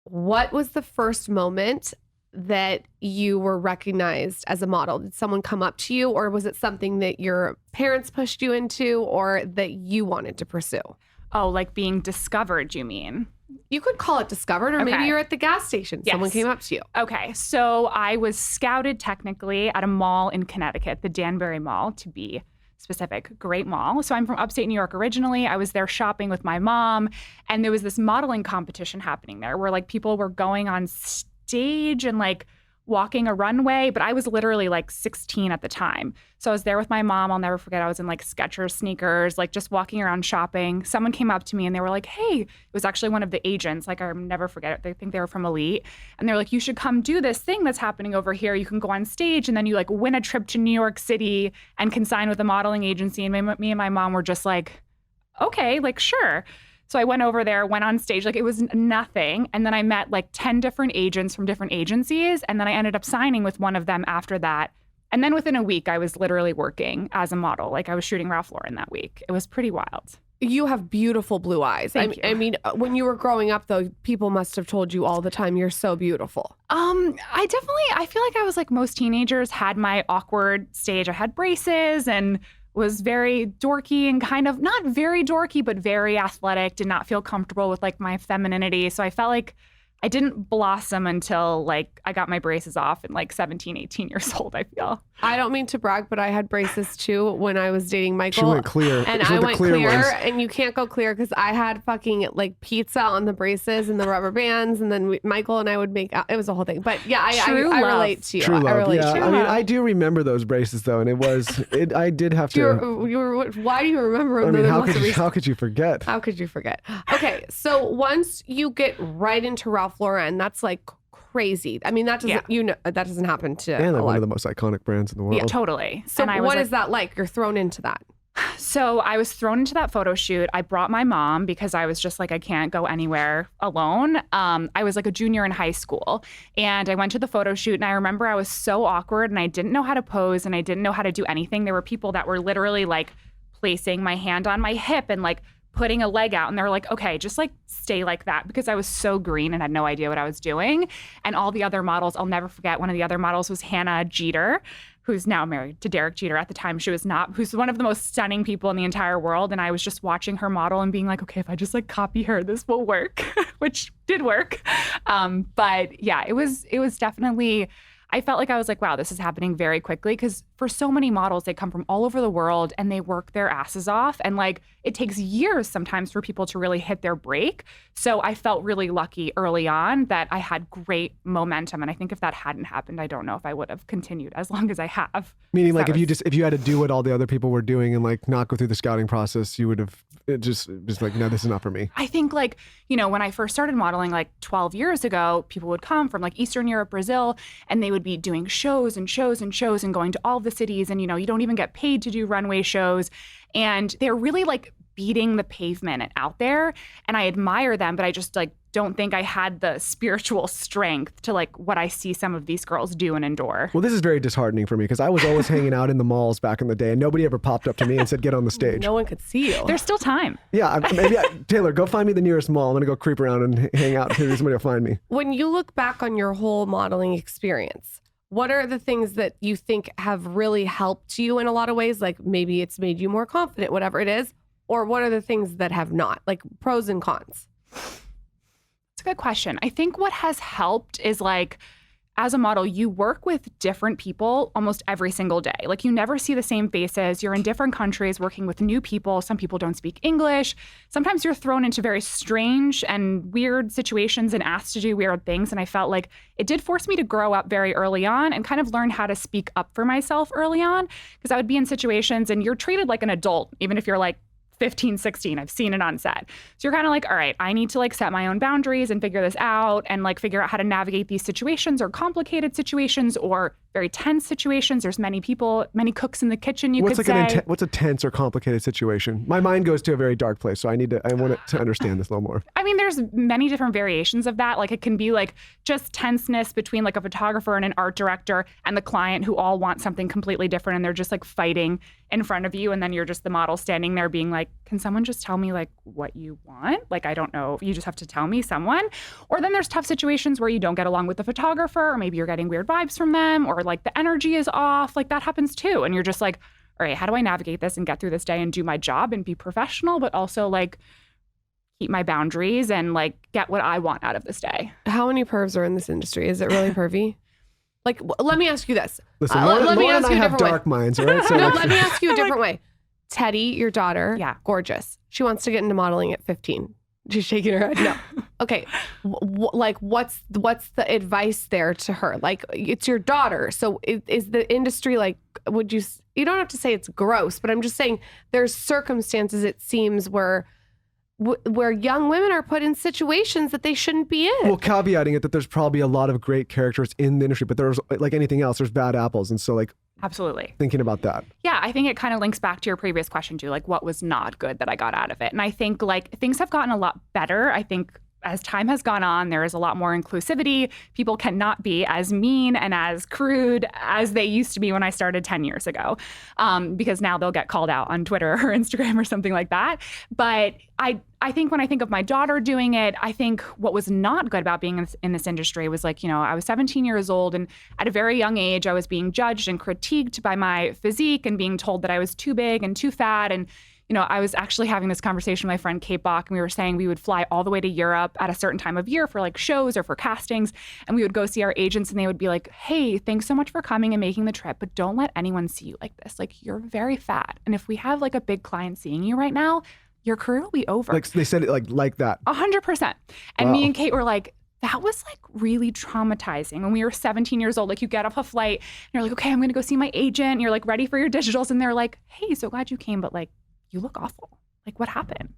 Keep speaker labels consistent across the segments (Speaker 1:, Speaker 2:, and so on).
Speaker 1: What was the first moment that you were recognized as a model? Did someone come up to you, or was it something that your parents pushed you into or that you wanted to pursue?
Speaker 2: Oh, like being discovered, you mean?
Speaker 1: You could call it discovered, or maybe you're at the gas station.
Speaker 2: Yes.
Speaker 1: Someone came up to you.
Speaker 2: Okay. So I was scouted technically at a mall in Connecticut, the Danbury Mall to be specific. Great mall. So I'm from upstate New York originally. I was there shopping with my mom, and there was this modeling competition happening there where like people were going on stage and like walking a runway, but I was literally like 16 at the time. So I was there with my mom. I'll never forget. I was in like Skechers sneakers, like just walking around shopping. Someone came up to me and they were like, hey, it was actually one of the agents. Like I'll never forget it. They think they were from Elite. And they're like, you should come do this thing that's happening over here. You can go on stage and then you like win a trip to New York City and can sign with a modeling agency. And me and my mom were just like, okay, like sure. So I went over there, went on stage, like it was nothing. And then I met like 10 different agents from different agencies. And then I ended up signing with one of them after that. And then within a week, I was literally working as a model. Like I was shooting Ralph Lauren that week. It was pretty wild.
Speaker 1: You have beautiful blue eyes.
Speaker 2: Thank you.
Speaker 1: I mean, when you were growing up, though, people must have told you all the time, you're so beautiful.
Speaker 2: I feel like I was like most teenagers, had my awkward stage. I had braces and was very dorky and kind of not very dorky, but very athletic, did not feel comfortable with like my femininity. So I felt like I didn't blossom until like I got my braces off in like 17, 18 years old, I feel.
Speaker 1: I don't mean to brag, but I had braces too when I was dating Michael.
Speaker 3: She went clear.
Speaker 1: And I went clear, and you can't go clear because I had fucking like pizza on the braces and the rubber bands, and then Michael and I would make out. It was a whole thing. But yeah, I relate to you.
Speaker 3: True love.
Speaker 1: I relate to you.
Speaker 3: I mean, I do remember those braces though, and I did have to.
Speaker 1: Why do you remember them?
Speaker 3: I mean, how could you forget?
Speaker 1: How could you forget? Okay, so once you get right into Ralph Lauren, that's like crazy. I mean, that doesn't that doesn't happen to
Speaker 3: and like one of the most iconic brands in the world.
Speaker 2: Yeah, totally.
Speaker 1: So what is that like? You're thrown into that.
Speaker 2: So I was thrown into that photo shoot. I brought my mom because I was just like, I can't go anywhere alone. I was like a junior in high school and I went to the photo shoot and I remember I was so awkward and I didn't know how to pose and I didn't know how to do anything. There were people that were literally like placing my hand on my hip and like putting a leg out and they were like, okay, just like stay like that because I was so green and had no idea what I was doing. And all the other models, I'll never forget, one of the other models was Hannah Jeter, who's now married to Derek Jeter. At the time, she was not, who's one of the most stunning people in the entire world. And I was just watching her model and being like, okay, if I just like copy her, this will work, which did work. But yeah, it was definitely, I felt like I was like, wow, this is happening very quickly because for so many models, they come from all over the world and they work their asses off. And like, it takes years sometimes for people to really hit their break. So I felt really lucky early on that I had great momentum. And I think if that hadn't happened, I don't know if I would have continued as long as I have.
Speaker 3: Meaning like if you had to do what all the other people were doing and like not go through the scouting process, you would have just like, no, this is not for me.
Speaker 2: I think like, you know, when I first started modeling like 12 years ago, people would come from like Eastern Europe, Brazil, and they would be doing shows and shows and shows and going to all the cities. And, you know, you don't even get paid to do runway shows. And they're really like beating the pavement out there. And I admire them, but I just like don't think I had the spiritual strength to like what I see some of these girls do and endure.
Speaker 3: Well, this is very disheartening for me because I was always hanging out in the malls back in the day and nobody ever popped up to me and said, get on the stage.
Speaker 1: No one could see you.
Speaker 2: There's still time.
Speaker 3: Yeah, maybe Taylor, go find me the nearest mall. I'm going to go creep around and hang out. Maybe somebody will find me.
Speaker 1: When you look back on your whole modeling experience, what are the things that you think have really helped you in a lot of ways? Like maybe it's made you more confident, whatever it is. Or what are the things that have not? Like pros and cons.
Speaker 2: It's a good question. I think what has helped is like, as a model, you work with different people almost every single day. Like you never see the same faces. You're in different countries working with new people. Some people don't speak English. Sometimes you're thrown into very strange and weird situations and asked to do weird things. And I felt like it did force me to grow up very early on and kind of learn how to speak up for myself early on. Because I would be in situations and you're treated like an adult, even if you're like 15, 16, I've seen it on set. So you're kind of like, all right, I need to like set my own boundaries and figure this out and like figure out how to navigate these situations or complicated situations or very tense situations. There's many people, many cooks in the kitchen,
Speaker 3: what's a tense or complicated situation? My mind goes to a very dark place, so I want to understand this a little more.
Speaker 2: I mean, there's many different variations of that. Like it can be like just tenseness between like a photographer and an art director and the client who all want something completely different and they're just like fighting in front of you. And then you're just the model standing there being like, like, can someone just tell me like what you want? Like, I don't know. You just have to tell me someone. Or then there's tough situations where you don't get along with the photographer, or maybe you're getting weird vibes from them, or like the energy is off. Like that happens too. And you're just like, all right, how do I navigate this and get through this day and do my job and be professional, but also like keep my boundaries and like get what I want out of this day?
Speaker 1: How many pervs are in this industry? Is it really pervy? Like, let me ask you this.
Speaker 3: Listen,
Speaker 1: let me
Speaker 3: Lauren
Speaker 1: ask
Speaker 3: and
Speaker 1: you
Speaker 3: I
Speaker 1: a
Speaker 3: have
Speaker 1: different way.
Speaker 3: dark minds, all right? So
Speaker 1: No,
Speaker 3: like,
Speaker 1: let me ask you a different way. Teddy, your daughter,
Speaker 2: Yeah.
Speaker 1: gorgeous. She wants to get into modeling at 15. She's shaking her head. No. Okay. Like, what's the advice there to her? Like, it's your daughter. So is the industry like, you don't have to say it's gross, but I'm just saying there's circumstances, it seems, where young women are put in situations that they shouldn't be in.
Speaker 3: well, caveating it that there's probably a lot of great characters in the industry, but there's like anything else, there's bad apples. And so like
Speaker 2: Absolutely.
Speaker 3: thinking about that.
Speaker 2: Yeah, I think it kind of links back to your previous question too, like what was not good that I got out of it. And I think like things have gotten a lot better. I think as time has gone on, there is a lot more inclusivity. People cannot be as mean and as crude as they used to be when I started 10 years ago, because now they'll get called out on Twitter or Instagram or something like that. But I think when I think of my daughter doing it, I think what was not good about being in this industry was like, you know, I was 17 years old, and at a very young age, I was being judged and critiqued by my physique and being told that I was too big and too fat. And you know, I was actually having this conversation with my friend Kate Bach, and we were saying we would fly all the way to Europe at a certain time of year for like shows or for castings. And we would go see our agents, and they would be like, hey, thanks so much for coming and making the trip, but don't let anyone see you like this. Like, you're very fat. And if we have like a big client seeing you right now, your career will be over.
Speaker 3: Like they said it like that.
Speaker 2: 100%. And
Speaker 3: Wow.
Speaker 2: me and Kate were like, that was like really traumatizing. When we were 17 years old, like you get off a flight and you're like, okay, I'm going to go see my agent. And you're like ready for your digitals. And they're like, hey, so glad you came, but like, you look awful. Like, what happened?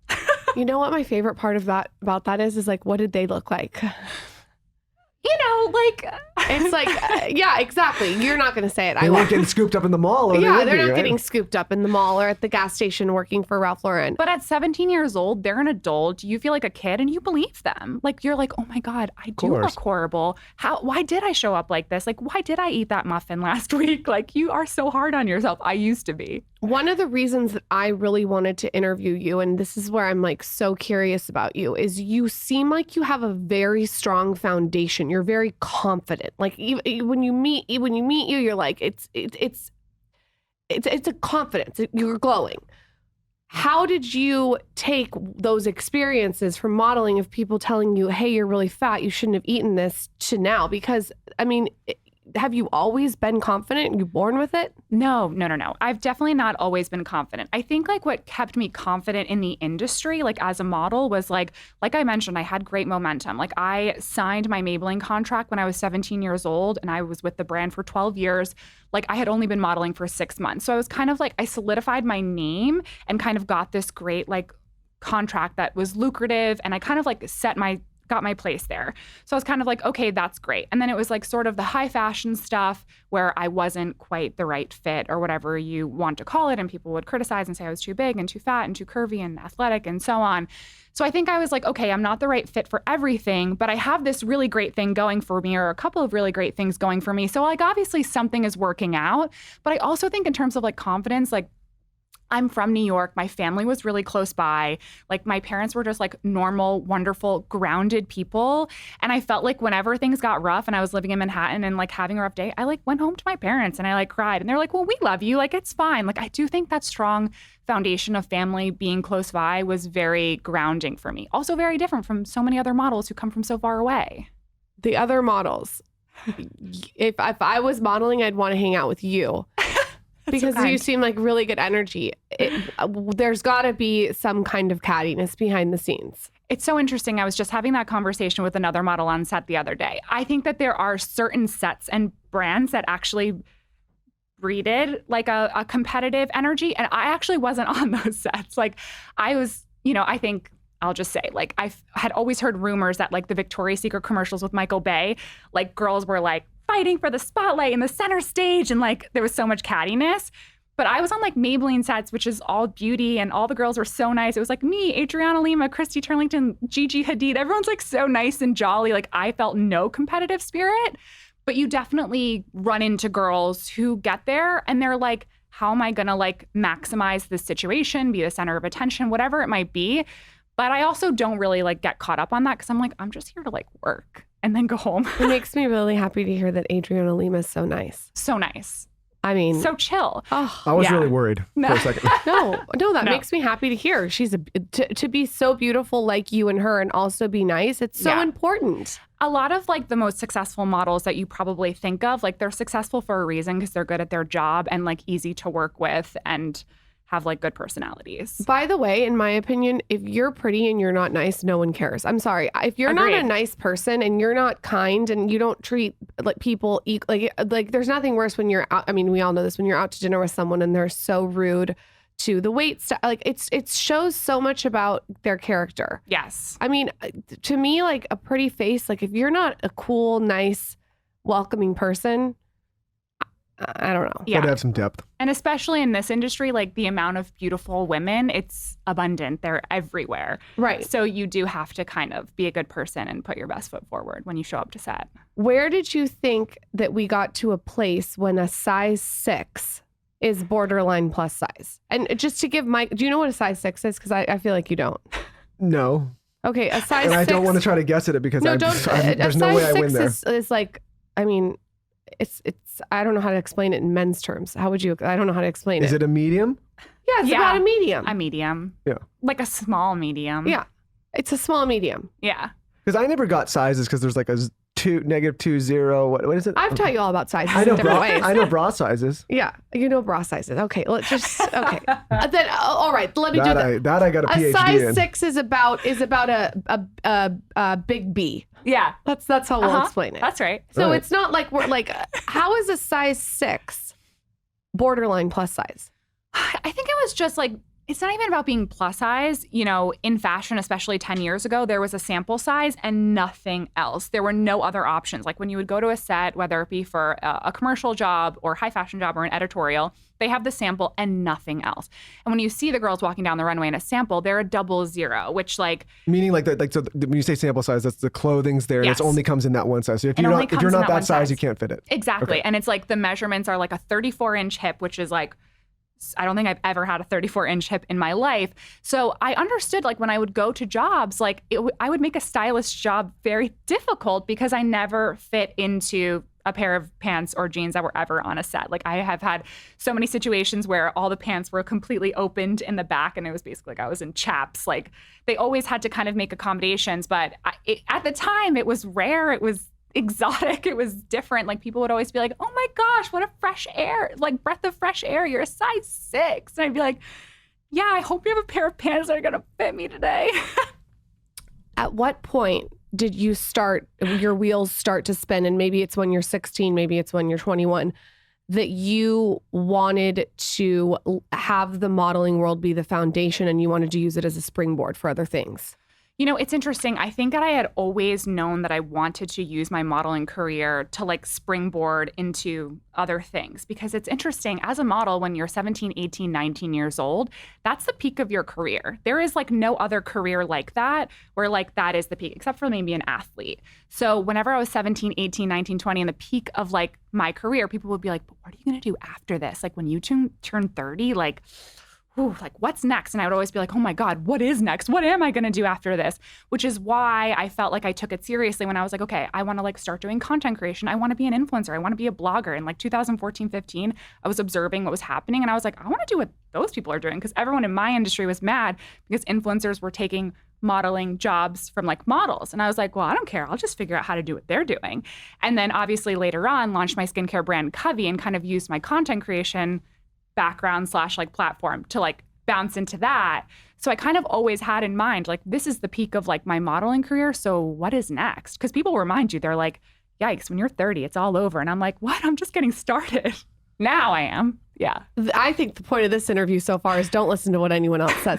Speaker 1: You know what my favorite part of that about that is like, what did they look like?
Speaker 2: You know, like
Speaker 1: It's like, yeah, exactly. You're not going to say it.
Speaker 3: They
Speaker 1: I
Speaker 3: weren't
Speaker 1: won't.
Speaker 3: getting scooped up in the mall. Or
Speaker 1: Yeah,
Speaker 3: they
Speaker 1: they're
Speaker 3: would be,
Speaker 1: not
Speaker 3: right?
Speaker 1: getting scooped up in the mall or at the gas station working for Ralph Lauren.
Speaker 2: But at 17 years old, they're an adult. You feel like a kid and you believe them. Like, you're like, oh my God, I do
Speaker 3: course.
Speaker 2: look horrible. Why did I show up like this? Like, why did I eat that muffin last week? Like, you are so hard on yourself. I used to be.
Speaker 1: One of the reasons that I really wanted to interview you, and this is where I'm like so curious about you, is you seem like you have a very strong foundation. You're very confident. Like when you meet you, you're like it's a confidence. You're glowing. How did you take those experiences from modeling of people telling you, "Hey, you're really fat. You shouldn't have eaten this," to now? Because I mean, have you always been confident? You born with it?
Speaker 2: No. I've definitely not always been confident. I think like what kept me confident in the industry, like as a model, was like I mentioned, I had great momentum. Like I signed my Maybelline contract when I was 17 years old, and I was with the brand for 12 years. Like I had only been modeling for 6 months. So I was kind of like, I solidified my name and kind of got this great like contract that was lucrative. And I kind of like got my place there. So I was kind of like, okay, that's great. And then it was like sort of the high fashion stuff where I wasn't quite the right fit or whatever you want to call it. And people would criticize and say I was too big and too fat and too curvy and athletic and so on. So I think I was like, okay, I'm not the right fit for everything, but I have this really great thing going for me, or a couple of really great things going for me. So like obviously something is working out. But I also think in terms of like confidence, like I'm from New York. My family was really close by. Like my parents were just like normal, wonderful, grounded people. And I felt like whenever things got rough and I was living in Manhattan and like having a rough day, I like went home to my parents and I like cried. And they're like, well, we love you. Like, it's fine. Like, I do think that strong foundation of family being close by was very grounding for me. Also very different from so many other models who come from so far away.
Speaker 1: The other models, if I was modeling, I'd want to hang out with you. Because
Speaker 2: so
Speaker 1: you seem like really good energy. There's got to be some kind of cattiness behind the scenes.
Speaker 2: It's so interesting. I was just having that conversation with another model on set the other day. I think that there are certain sets and brands that actually breeded like a competitive energy. And I actually wasn't on those sets. Like I was, I think I'll just say, like, I had always heard rumors that like the Victoria's Secret commercials with Michael Bay, like girls were like fighting for the spotlight in the center stage, and like there was so much cattiness. But I was on like Maybelline sets, which is all beauty, and all the girls were so nice. It was like me, Adriana Lima, Christy Turlington, Gigi Hadid. Everyone's like so nice and jolly. Like I felt no competitive spirit. But you definitely run into girls who get there and they're like how am I going to like maximize this situation, be the center of attention, whatever it might be. But I also don't really like get caught up on that because I'm like, I'm just here to like work and then go home.
Speaker 1: It makes me really happy to hear that Adriana Lima is so nice.
Speaker 2: So nice.
Speaker 1: I mean,
Speaker 2: so chill.
Speaker 1: Oh,
Speaker 3: I was really worried for a second.
Speaker 1: no, that makes me happy to hear. She's to be so beautiful like you and her and also be nice. It's so important.
Speaker 2: A lot of like the most successful models that you probably think of, like they're successful for a reason because they're good at their job and like easy to work with and have like good personalities.
Speaker 1: By the way, in my opinion, if you're pretty and you're not nice, no one cares. I'm sorry. If you're not a nice person and you're not kind and you don't treat like people like there's nothing worse when you're out. I mean, we all know this, when you're out to dinner with someone and they're so rude to the wait staff. Like it shows so much about their character.
Speaker 2: Yes.
Speaker 1: I mean, to me, like a pretty face, like if you're not a cool, nice, welcoming person, I don't know.
Speaker 3: Gotta have some depth.
Speaker 2: And especially in this industry, like the amount of beautiful women, it's abundant. They're everywhere.
Speaker 1: Right.
Speaker 2: So you do have to kind of be a good person and put your best foot forward when you show up to set.
Speaker 1: Where did you think that we got to a place when a size 6 is borderline plus size? And just to give Mike, do you know what a size 6 is? Because I feel like you don't.
Speaker 3: No.
Speaker 1: Okay, a size 6.
Speaker 3: And I don't want to try to guess at it because there's no way I win there.
Speaker 1: Is like, I mean, it's I don't know how to explain it in men's terms. How would you? I don't know how to explain it.
Speaker 3: Is it a medium?
Speaker 1: Yeah, it's about a medium.
Speaker 2: A medium.
Speaker 3: Yeah.
Speaker 2: Like a small medium.
Speaker 1: Yeah. It's a small medium.
Speaker 2: Yeah.
Speaker 3: Because I never got sizes because there's like a -2, 0. What is it?
Speaker 1: I've taught you all about sizes
Speaker 3: I know
Speaker 1: in different ways.
Speaker 3: I know bra sizes.
Speaker 1: Yeah, you know bra sizes. Okay, let's just then. All right, let me do that.
Speaker 3: That I got a PhD in.
Speaker 1: A size 6 is about a big B.
Speaker 2: Yeah.
Speaker 1: That's how we'll explain it.
Speaker 2: That's right.
Speaker 1: So it's not like we're like, how is a size 6 borderline plus size?
Speaker 2: I think it was just like, it's not even about being plus size. You know, in fashion, especially 10 years ago, there was a sample size and nothing else. There were no other options. Like when you would go to a set, whether it be for a commercial job or high fashion job or an editorial, they have the sample and nothing else. And when you see the girls walking down the runway in a sample, they're a 00, which like...
Speaker 3: Meaning like so when you say sample size, that's the clothing's there and it only comes in that one size. So if you're not that size, you can't fit it.
Speaker 2: Exactly.
Speaker 3: Okay.
Speaker 2: And it's like the measurements are like a 34-inch hip, which is like... I don't think I've ever had a 34-inch hip in my life. So I understood like when I would go to jobs, like I would make a stylist job very difficult because I never fit into a pair of pants or jeans that were ever on a set. Like I have had so many situations where all the pants were completely opened in the back and it was basically like I was in chaps. Like they always had to kind of make accommodations. But at the time it was rare. It was exotic. It was different. Like people would always be like, oh my gosh, what a fresh air, like breath of fresh air. You're a size 6. And I'd be like, yeah, I hope you have a pair of pants that are going to fit me today.
Speaker 1: At what point did you your wheels start to spin? And maybe it's when you're 16, maybe it's when you're 21, that you wanted to have the modeling world be the foundation and you wanted to use it as a springboard for other things?
Speaker 2: You know, it's interesting. I think that I had always known that I wanted to use my modeling career to like springboard into other things because it's interesting as a model when you're 17, 18, 19 years old, that's the peak of your career. There is like no other career like that where like that is the peak except for maybe an athlete. So whenever I was 17, 18, 19, 20 in the peak of like my career, people would be like, but what are you going to do after this? Like when you turn 30, like what's next? And I would always be like, oh my God, what is next? What am I going to do after this? Which is why I felt like I took it seriously when I was like, okay, I want to like start doing content creation. I want to be an influencer. I want to be a blogger. In like 2014, 15, I was observing what was happening. And I was like, I want to do what those people are doing because everyone in my industry was mad because influencers were taking modeling jobs from like models. And I was like, well, I don't care. I'll just figure out how to do what they're doing. And then obviously later on launched my skincare brand Covey and kind of used my content creation background / like platform to like bounce into that. So I kind of always had in mind, like, this is the peak of like my modeling career. So what is next? Because people remind you, they're like, yikes, when you're 30, it's all over. And I'm like, what? I'm just getting started. Now I am. Yeah.
Speaker 1: I think the point of this interview so far is don't listen to what anyone else says.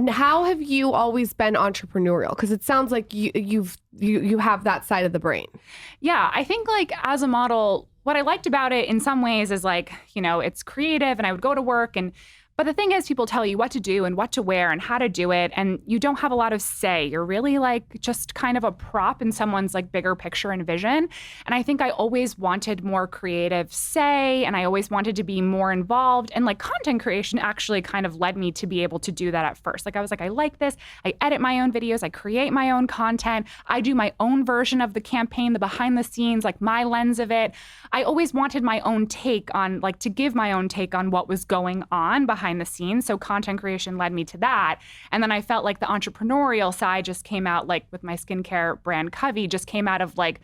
Speaker 1: How have you always been entrepreneurial? Because it sounds like you have that side of the brain.
Speaker 2: Yeah, I think like as a model, what I liked about it in some ways is like, you know, it's creative and I would go to work But the thing is, people tell you what to do and what to wear and how to do it, and you don't have a lot of say. You're really like just kind of a prop in someone's like bigger picture and vision. And I think I always wanted more creative say, and I always wanted to be more involved. And like content creation actually kind of led me to be able to do that at first. Like I was like, I like this. I edit my own videos. I create my own content. I do my own version of the campaign, the behind the scenes, like my lens of it. I always wanted my own take on, like, to give my own take on what was going on behind the scenes. So content creation led me to that. And then I felt like the entrepreneurial side just came out, like with my skincare brand Covey, just came out of like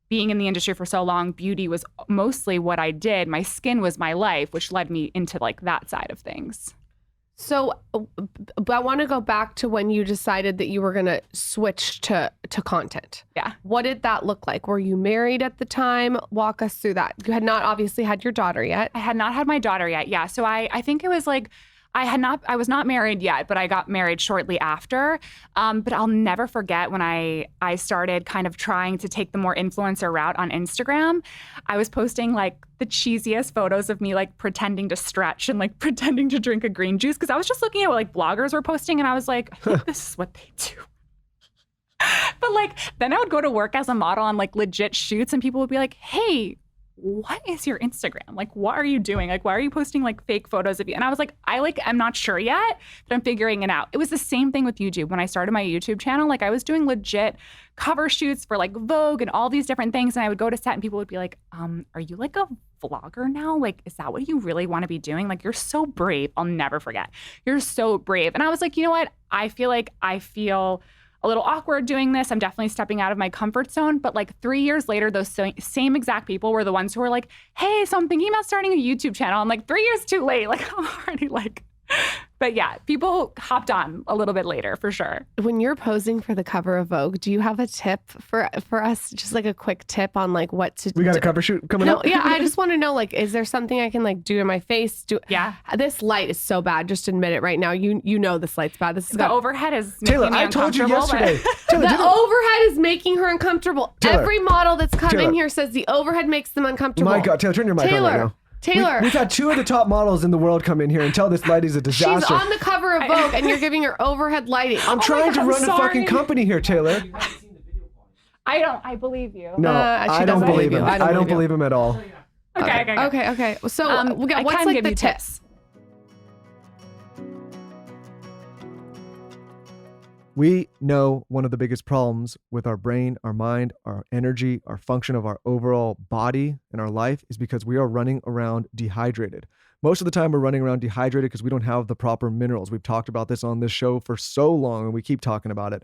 Speaker 2: being in the industry for so long. Beauty was mostly what I did. My skin was my life, which led me into like that side of things.
Speaker 1: So I want to go back to when you decided that you were going to switch to content.
Speaker 2: Yeah.
Speaker 1: What did that look like? Were you married at the time? Walk us through that. You had not obviously had your daughter yet.
Speaker 2: I had not had my daughter yet. Yeah. So I think it was like, I was not married yet, but I got married shortly after. But I'll never forget when I started kind of trying to take the more influencer route on Instagram. I was posting like the cheesiest photos of me like pretending to stretch and like pretending to drink a green juice, because I was just looking at what like bloggers were posting and I was like, I think this is what they do. But like, then I would go to work as a model on like legit shoots and people would be like, hey, what is your Instagram? Like, what are you doing? Like, why are you posting like fake photos of you? And I was like, I'm not sure yet, but I'm figuring it out. It was the same thing with YouTube. When I started my YouTube channel, like I was doing legit cover shoots for like Vogue and all these different things. And I would go to set and people would be like, are you like a vlogger now? Like, is that what you really want to be doing? Like, you're so brave. I'll never forget. You're so brave. And I was like, you know what? I feel a little awkward doing this. I'm definitely stepping out of my comfort zone. But like 3 years later, those same exact people were the ones who were like, hey, so I'm thinking about starting a YouTube channel. I'm like, 3 years too late. Like I'm already like, but yeah, people hopped on a little bit later for sure.
Speaker 1: When you're posing for the cover of Vogue, do you have a tip for us? Just like a quick tip on like what to do?
Speaker 3: We got a cover shoot coming up.
Speaker 1: Yeah, I just want to know, like, is there something I can like do to my face?
Speaker 2: Yeah.
Speaker 1: This light is so bad. Just admit it right now. You know this light's bad. This is
Speaker 2: The overhead is
Speaker 3: Taylor,
Speaker 2: making me
Speaker 3: I told you
Speaker 2: uncomfortable,
Speaker 3: yesterday. Taylor,
Speaker 1: The overhead is making her uncomfortable.
Speaker 3: Taylor.
Speaker 1: Every model that's come
Speaker 3: Taylor.
Speaker 1: in here says the overhead makes them uncomfortable.
Speaker 3: My God, Taylor, turn your mic on right now.
Speaker 1: Taylor.
Speaker 3: We've had two of the top models in the world come in here and tell this light is a disaster.
Speaker 1: She's on the cover of Vogue and you're giving her overhead lighting.
Speaker 3: I'm trying to
Speaker 2: God,
Speaker 3: run a
Speaker 2: sorry.
Speaker 3: fucking company here, Taylor.
Speaker 2: I believe you.
Speaker 3: No, I don't believe him. I don't believe him at all.
Speaker 1: Okay. So
Speaker 2: I
Speaker 1: what's
Speaker 2: can
Speaker 1: like
Speaker 2: give
Speaker 1: the
Speaker 2: you
Speaker 1: tips?
Speaker 3: We know one of the biggest problems with our brain, our mind, our energy, our function of our overall body and our life is because we are running around dehydrated. Most of the time we're running around dehydrated because we don't have the proper minerals. We've talked about this on this show for so long and we keep talking about it.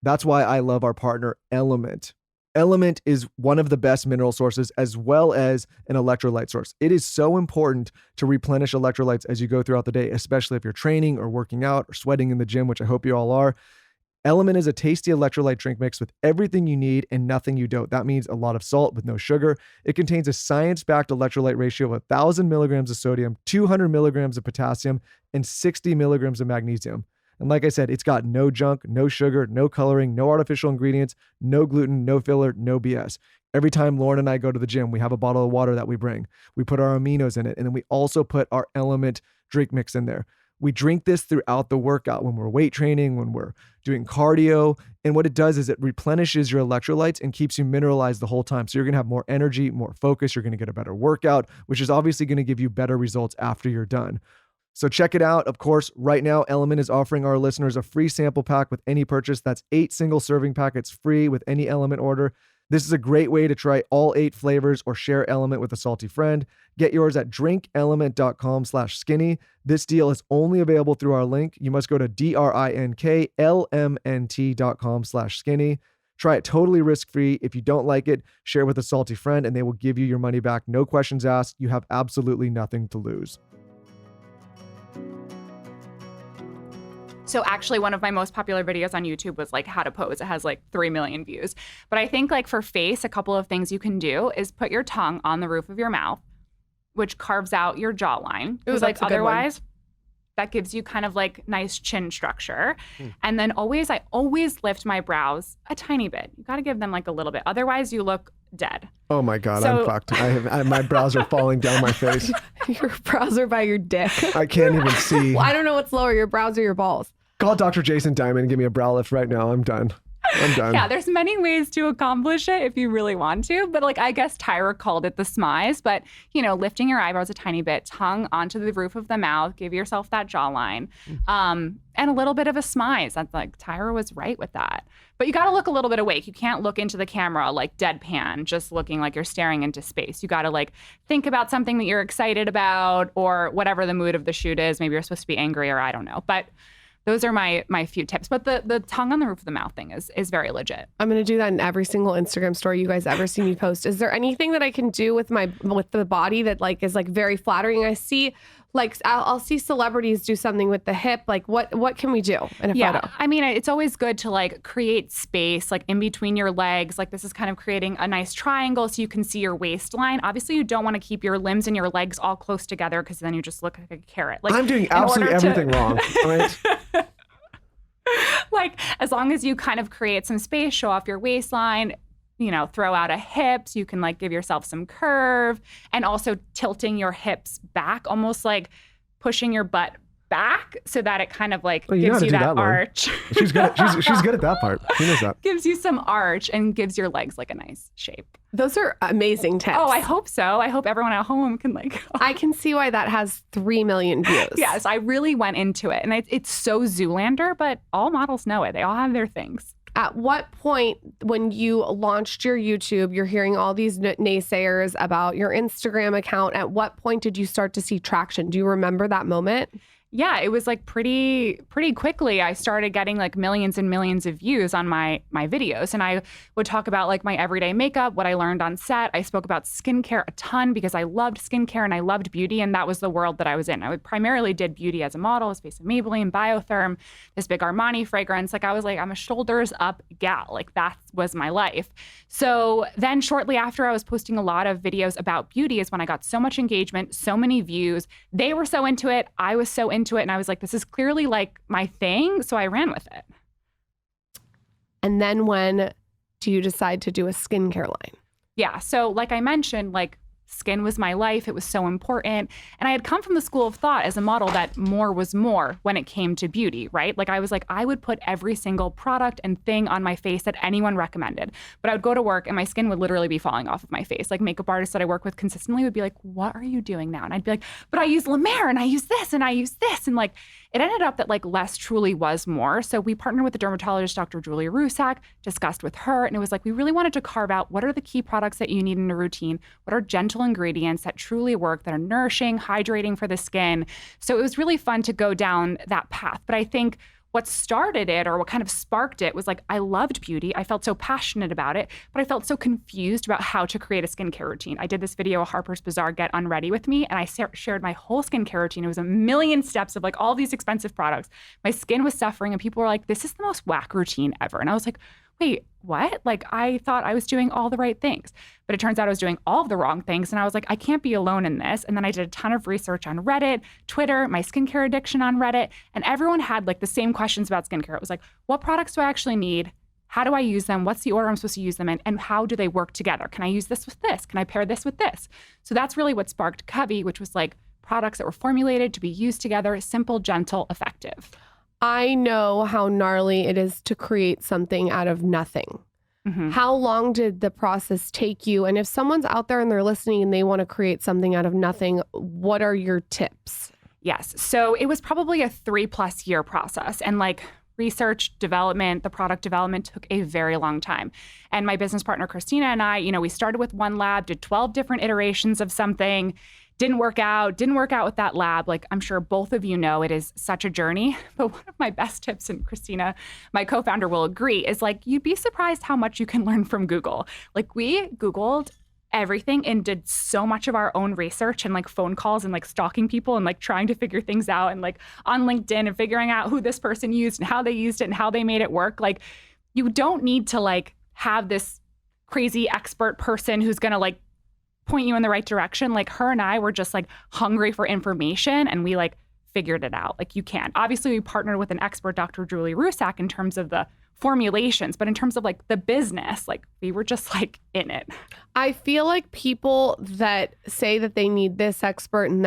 Speaker 3: That's why I love our partner Element. Element is one of the best mineral sources as well as an electrolyte source. It is so important to replenish electrolytes as you go throughout the day, especially if you're training or working out or sweating in the gym, which I hope you all are. Element is a tasty electrolyte drink mix with everything you need and nothing you don't. That means a lot of salt with no sugar. It contains a science-backed electrolyte ratio of 1,000 milligrams of sodium, 200 milligrams of potassium, and 60 milligrams of magnesium. And like I said, it's got no junk, no sugar, no coloring, no artificial ingredients, no gluten, no filler, no BS. Every time Lauren and I go to the gym, we have a bottle of water that we bring. We put our aminos in it, and then we also put our Element drink mix in there. We drink this throughout the workout when we're weight training, when we're doing cardio. And what it does is it replenishes your electrolytes and keeps you mineralized the whole time. So you're going to have more energy, more focus. You're going to get a better workout, which is obviously going to give you better results after you're done. So check it out. Of course, right now, Element is offering our listeners a free sample pack with any purchase. That's 8 single serving packets free with any Element order. This is a great way to try all 8 flavors or share Element with a salty friend. Get yours at drinkelement.com/skinny. This deal is only available through our link. You must go to drinklmnt.com/skinny. Try it totally risk-free. If you don't like it, share with a salty friend and they will give you your money back. No questions asked. You have absolutely nothing to lose.
Speaker 2: So actually one of my most popular videos on YouTube was like how to pose. It has like 3 million views. But I think like for face, a couple of things you can do is put your tongue on the roof of your mouth, which carves out your jawline.
Speaker 1: Ooh,
Speaker 2: Because like
Speaker 1: that's a good one.
Speaker 2: otherwise, that gives you kind of like nice chin structure. And then I always lift my brows a tiny bit. You got to give them like a little bit. Otherwise you look dead.
Speaker 3: Oh my God,
Speaker 2: So-
Speaker 3: I'm fucked. My brows are falling down my face.
Speaker 1: Your brows are by your dick.
Speaker 3: I can't even see.
Speaker 1: Well, I don't know what's lower, your brows or your balls.
Speaker 3: Call Dr. Jason Diamond and give me a brow lift right now. I'm done.
Speaker 2: Yeah, there's many ways to accomplish it if you really want to. But like, I guess Tyra called it the smize. But, lifting your eyebrows a tiny bit, tongue onto the roof of the mouth, give yourself that jawline, and a little bit of a smize. That's like, Tyra was right with that. But you got to look a little bit awake. You can't look into the camera like deadpan, just looking like you're staring into space. You got to like think about something that you're excited about or whatever the mood of the shoot is. Maybe you're supposed to be angry or I don't know. But those are my few tips. But the tongue on the roof of the mouth thing is very legit.
Speaker 1: I'm going to do that in every single Instagram story you guys ever see me post. Is there anything that I can do with the body that like is like very flattering? I see like I'll see celebrities do something with the hip. Like what can we do in a photo?
Speaker 2: I mean, it's always good to like create space like in between your legs. Like this is kind of creating a nice triangle so you can see your waistline. Obviously, you don't want to keep your limbs and your legs all close together because then you just look like a carrot. Like
Speaker 3: I'm doing absolutely everything wrong, right?
Speaker 2: Like as long as you kind of create some space, show off your waistline, throw out a hip so you can like give yourself some curve, and also tilting your hips back, almost like pushing your butt back so that it kind of like gives you that arch.
Speaker 3: She's good at that part. She knows that.
Speaker 2: Gives you some arch and gives your legs like a nice shape.
Speaker 1: Those are amazing tips.
Speaker 2: Oh, I hope so. I hope everyone at home can like.
Speaker 1: I can see why that has 3 million views.
Speaker 2: Yes, I really went into it. And it's so Zoolander, but all models know it. They all have their things.
Speaker 1: At what point when you launched your YouTube, you're hearing all these naysayers about your Instagram account. At what point did you start to see traction? Do you remember that moment?
Speaker 2: Yeah, it was like pretty quickly. I started getting like millions and millions of views on my videos. And I would talk about like my everyday makeup, what I learned on set. I spoke about skincare a ton because I loved skincare and I loved beauty. And that was the world that I was in. I primarily did beauty as a model, a space of Maybelline, Biotherm, this big Armani fragrance. Like I was like, I'm a shoulders up gal. Like that was my life. So then shortly after I was posting a lot of videos about beauty is when I got so much engagement, so many views. They were so into it. I was so into it. And I was like, this is clearly like my thing. So I ran with it.
Speaker 1: And then when do you decide to do a skincare line?
Speaker 2: Yeah. So like I mentioned, like skin was my life. It was so important. And I had come from the school of thought as a model that more was more when it came to beauty, right? Like I was like, I would put every single product and thing on my face that anyone recommended. But I would go to work and my skin would literally be falling off of my face. Like makeup artists that I work with consistently would be like, what are you doing now? And I'd be like, but I use La Mer and I use this and I use this. And like, it ended up that like less truly was more. So we partnered with the dermatologist, Dr. Julia Rusak, discussed with her. And it was like, we really wanted to carve out what are the key products that you need in a routine? What are gentle ingredients that truly work, that are nourishing, hydrating for the skin? So it was really fun to go down that path. But I think what started it or what kind of sparked it was like, I loved beauty. I felt so passionate about it, but I felt so confused about how to create a skincare routine. I did this video, Harper's Bazaar, Get Unready with me, and I shared my whole skincare routine. It was a million steps of like all these expensive products. My skin was suffering and people were like, this is the most whack routine ever. And I was like, wait, what? Like, I thought I was doing all the right things, but it turns out I was doing all of the wrong things. And I was like, I can't be alone in this. And then I did a ton of research on Reddit, Twitter, my skincare addiction on Reddit, and everyone had like the same questions about skincare. It was like, what products do I actually need? How do I use them? What's the order I'm supposed to use them in? And how do they work together? Can I use this with this? Can I pair this with this? So that's really what sparked Covey, which was like products that were formulated to be used together, simple, gentle, effective.
Speaker 1: I know how gnarly it is to create something out of nothing.
Speaker 2: Mm-hmm.
Speaker 1: How long did the process take you? And if someone's out there and they're listening and they want to create something out of nothing, what are your tips?
Speaker 2: Yes. So it was probably a 3+ year process. And like research development, the product development took a very long time. And my business partner, Christina, and I, we started with one lab, did 12 different iterations of something. Didn't work out with that lab. Like I'm sure both of you know, it is such a journey. But one of my best tips, and Christina, my co-founder, will agree, is like, you'd be surprised how much you can learn from Google. Like we Googled everything and did so much of our own research and like phone calls and like stalking people and like trying to figure things out and like on LinkedIn and figuring out who this person used and how they used it and how they made it work. Like you don't need to like have this crazy expert person who's going to like point you in the right direction. Like her and I were just like hungry for information and we like figured it out. Like you can. Obviously, we partnered with an expert, Dr. Julie Rusak, in terms of the formulations, but in terms of like the business, like we were just like in it.
Speaker 1: I feel like people that say that they need this expert and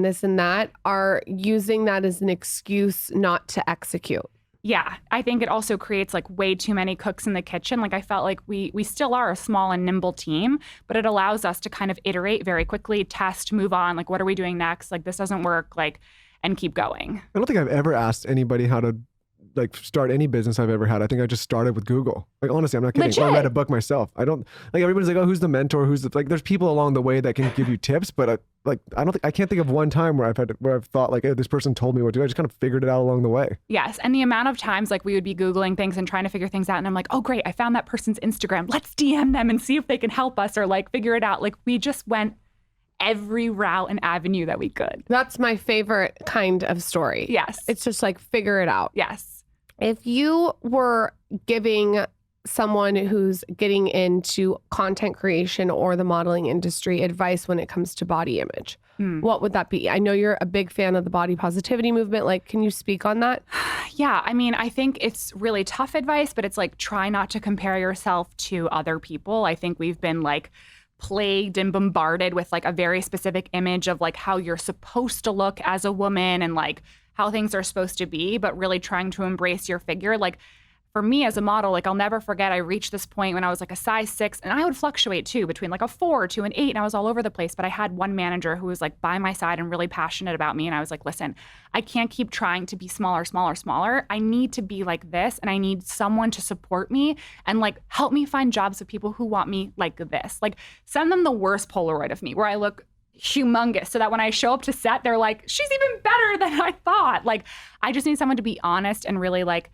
Speaker 1: this and that are using that as an excuse not to execute.
Speaker 2: Yeah, I think it also creates like way too many cooks in the kitchen. Like I felt like we still are a small and nimble team, but it allows us to kind of iterate very quickly, test, move on. Like, what are we doing next? Like, this doesn't work, like, and keep going.
Speaker 3: I don't think I've ever asked anybody how to like start any business I've ever had. I think I just started with Google. Like, honestly, I'm not kidding.
Speaker 1: Legit.
Speaker 3: I read a book myself. I don't like everybody's like, oh, who's the mentor? Who's the, like, there's people along the way that can give you tips, but I can't think of one time where I've thought like, hey, this person told me what to do. I just kind of figured it out along the way.
Speaker 2: Yes. And the amount of times like we would be Googling things and trying to figure things out. And I'm like, oh, great. I found that person's Instagram. Let's DM them and see if they can help us or like figure it out. Like we just went every route and avenue that we could.
Speaker 1: That's my favorite kind of story.
Speaker 2: Yes.
Speaker 1: It's just like figure it out.
Speaker 2: Yes.
Speaker 1: If you were giving someone who's getting into content creation or the modeling industry advice when it comes to body image, what would that be? I know you're a big fan of the body positivity movement. Like, can you speak on that?
Speaker 2: Yeah, I mean, I think it's really tough advice, but it's like try not to compare yourself to other people. I think we've been like plagued and bombarded with like a very specific image of like how you're supposed to look as a woman and like how things are supposed to be, but really trying to embrace your figure. Like for me as a model, like I'll never forget, I reached this point when I was like a size 6 and I would fluctuate too between like a 4 to an 8 and I was all over the place. But I had one manager who was like by my side and really passionate about me. And I was like, listen, I can't keep trying to be smaller. I need to be like this and I need someone to support me and like help me find jobs with people who want me like this. Like send them the worst Polaroid of me where I look humongous so that when I show up to set, they're like, she's even better than I thought. Like, I just need someone to be honest and really like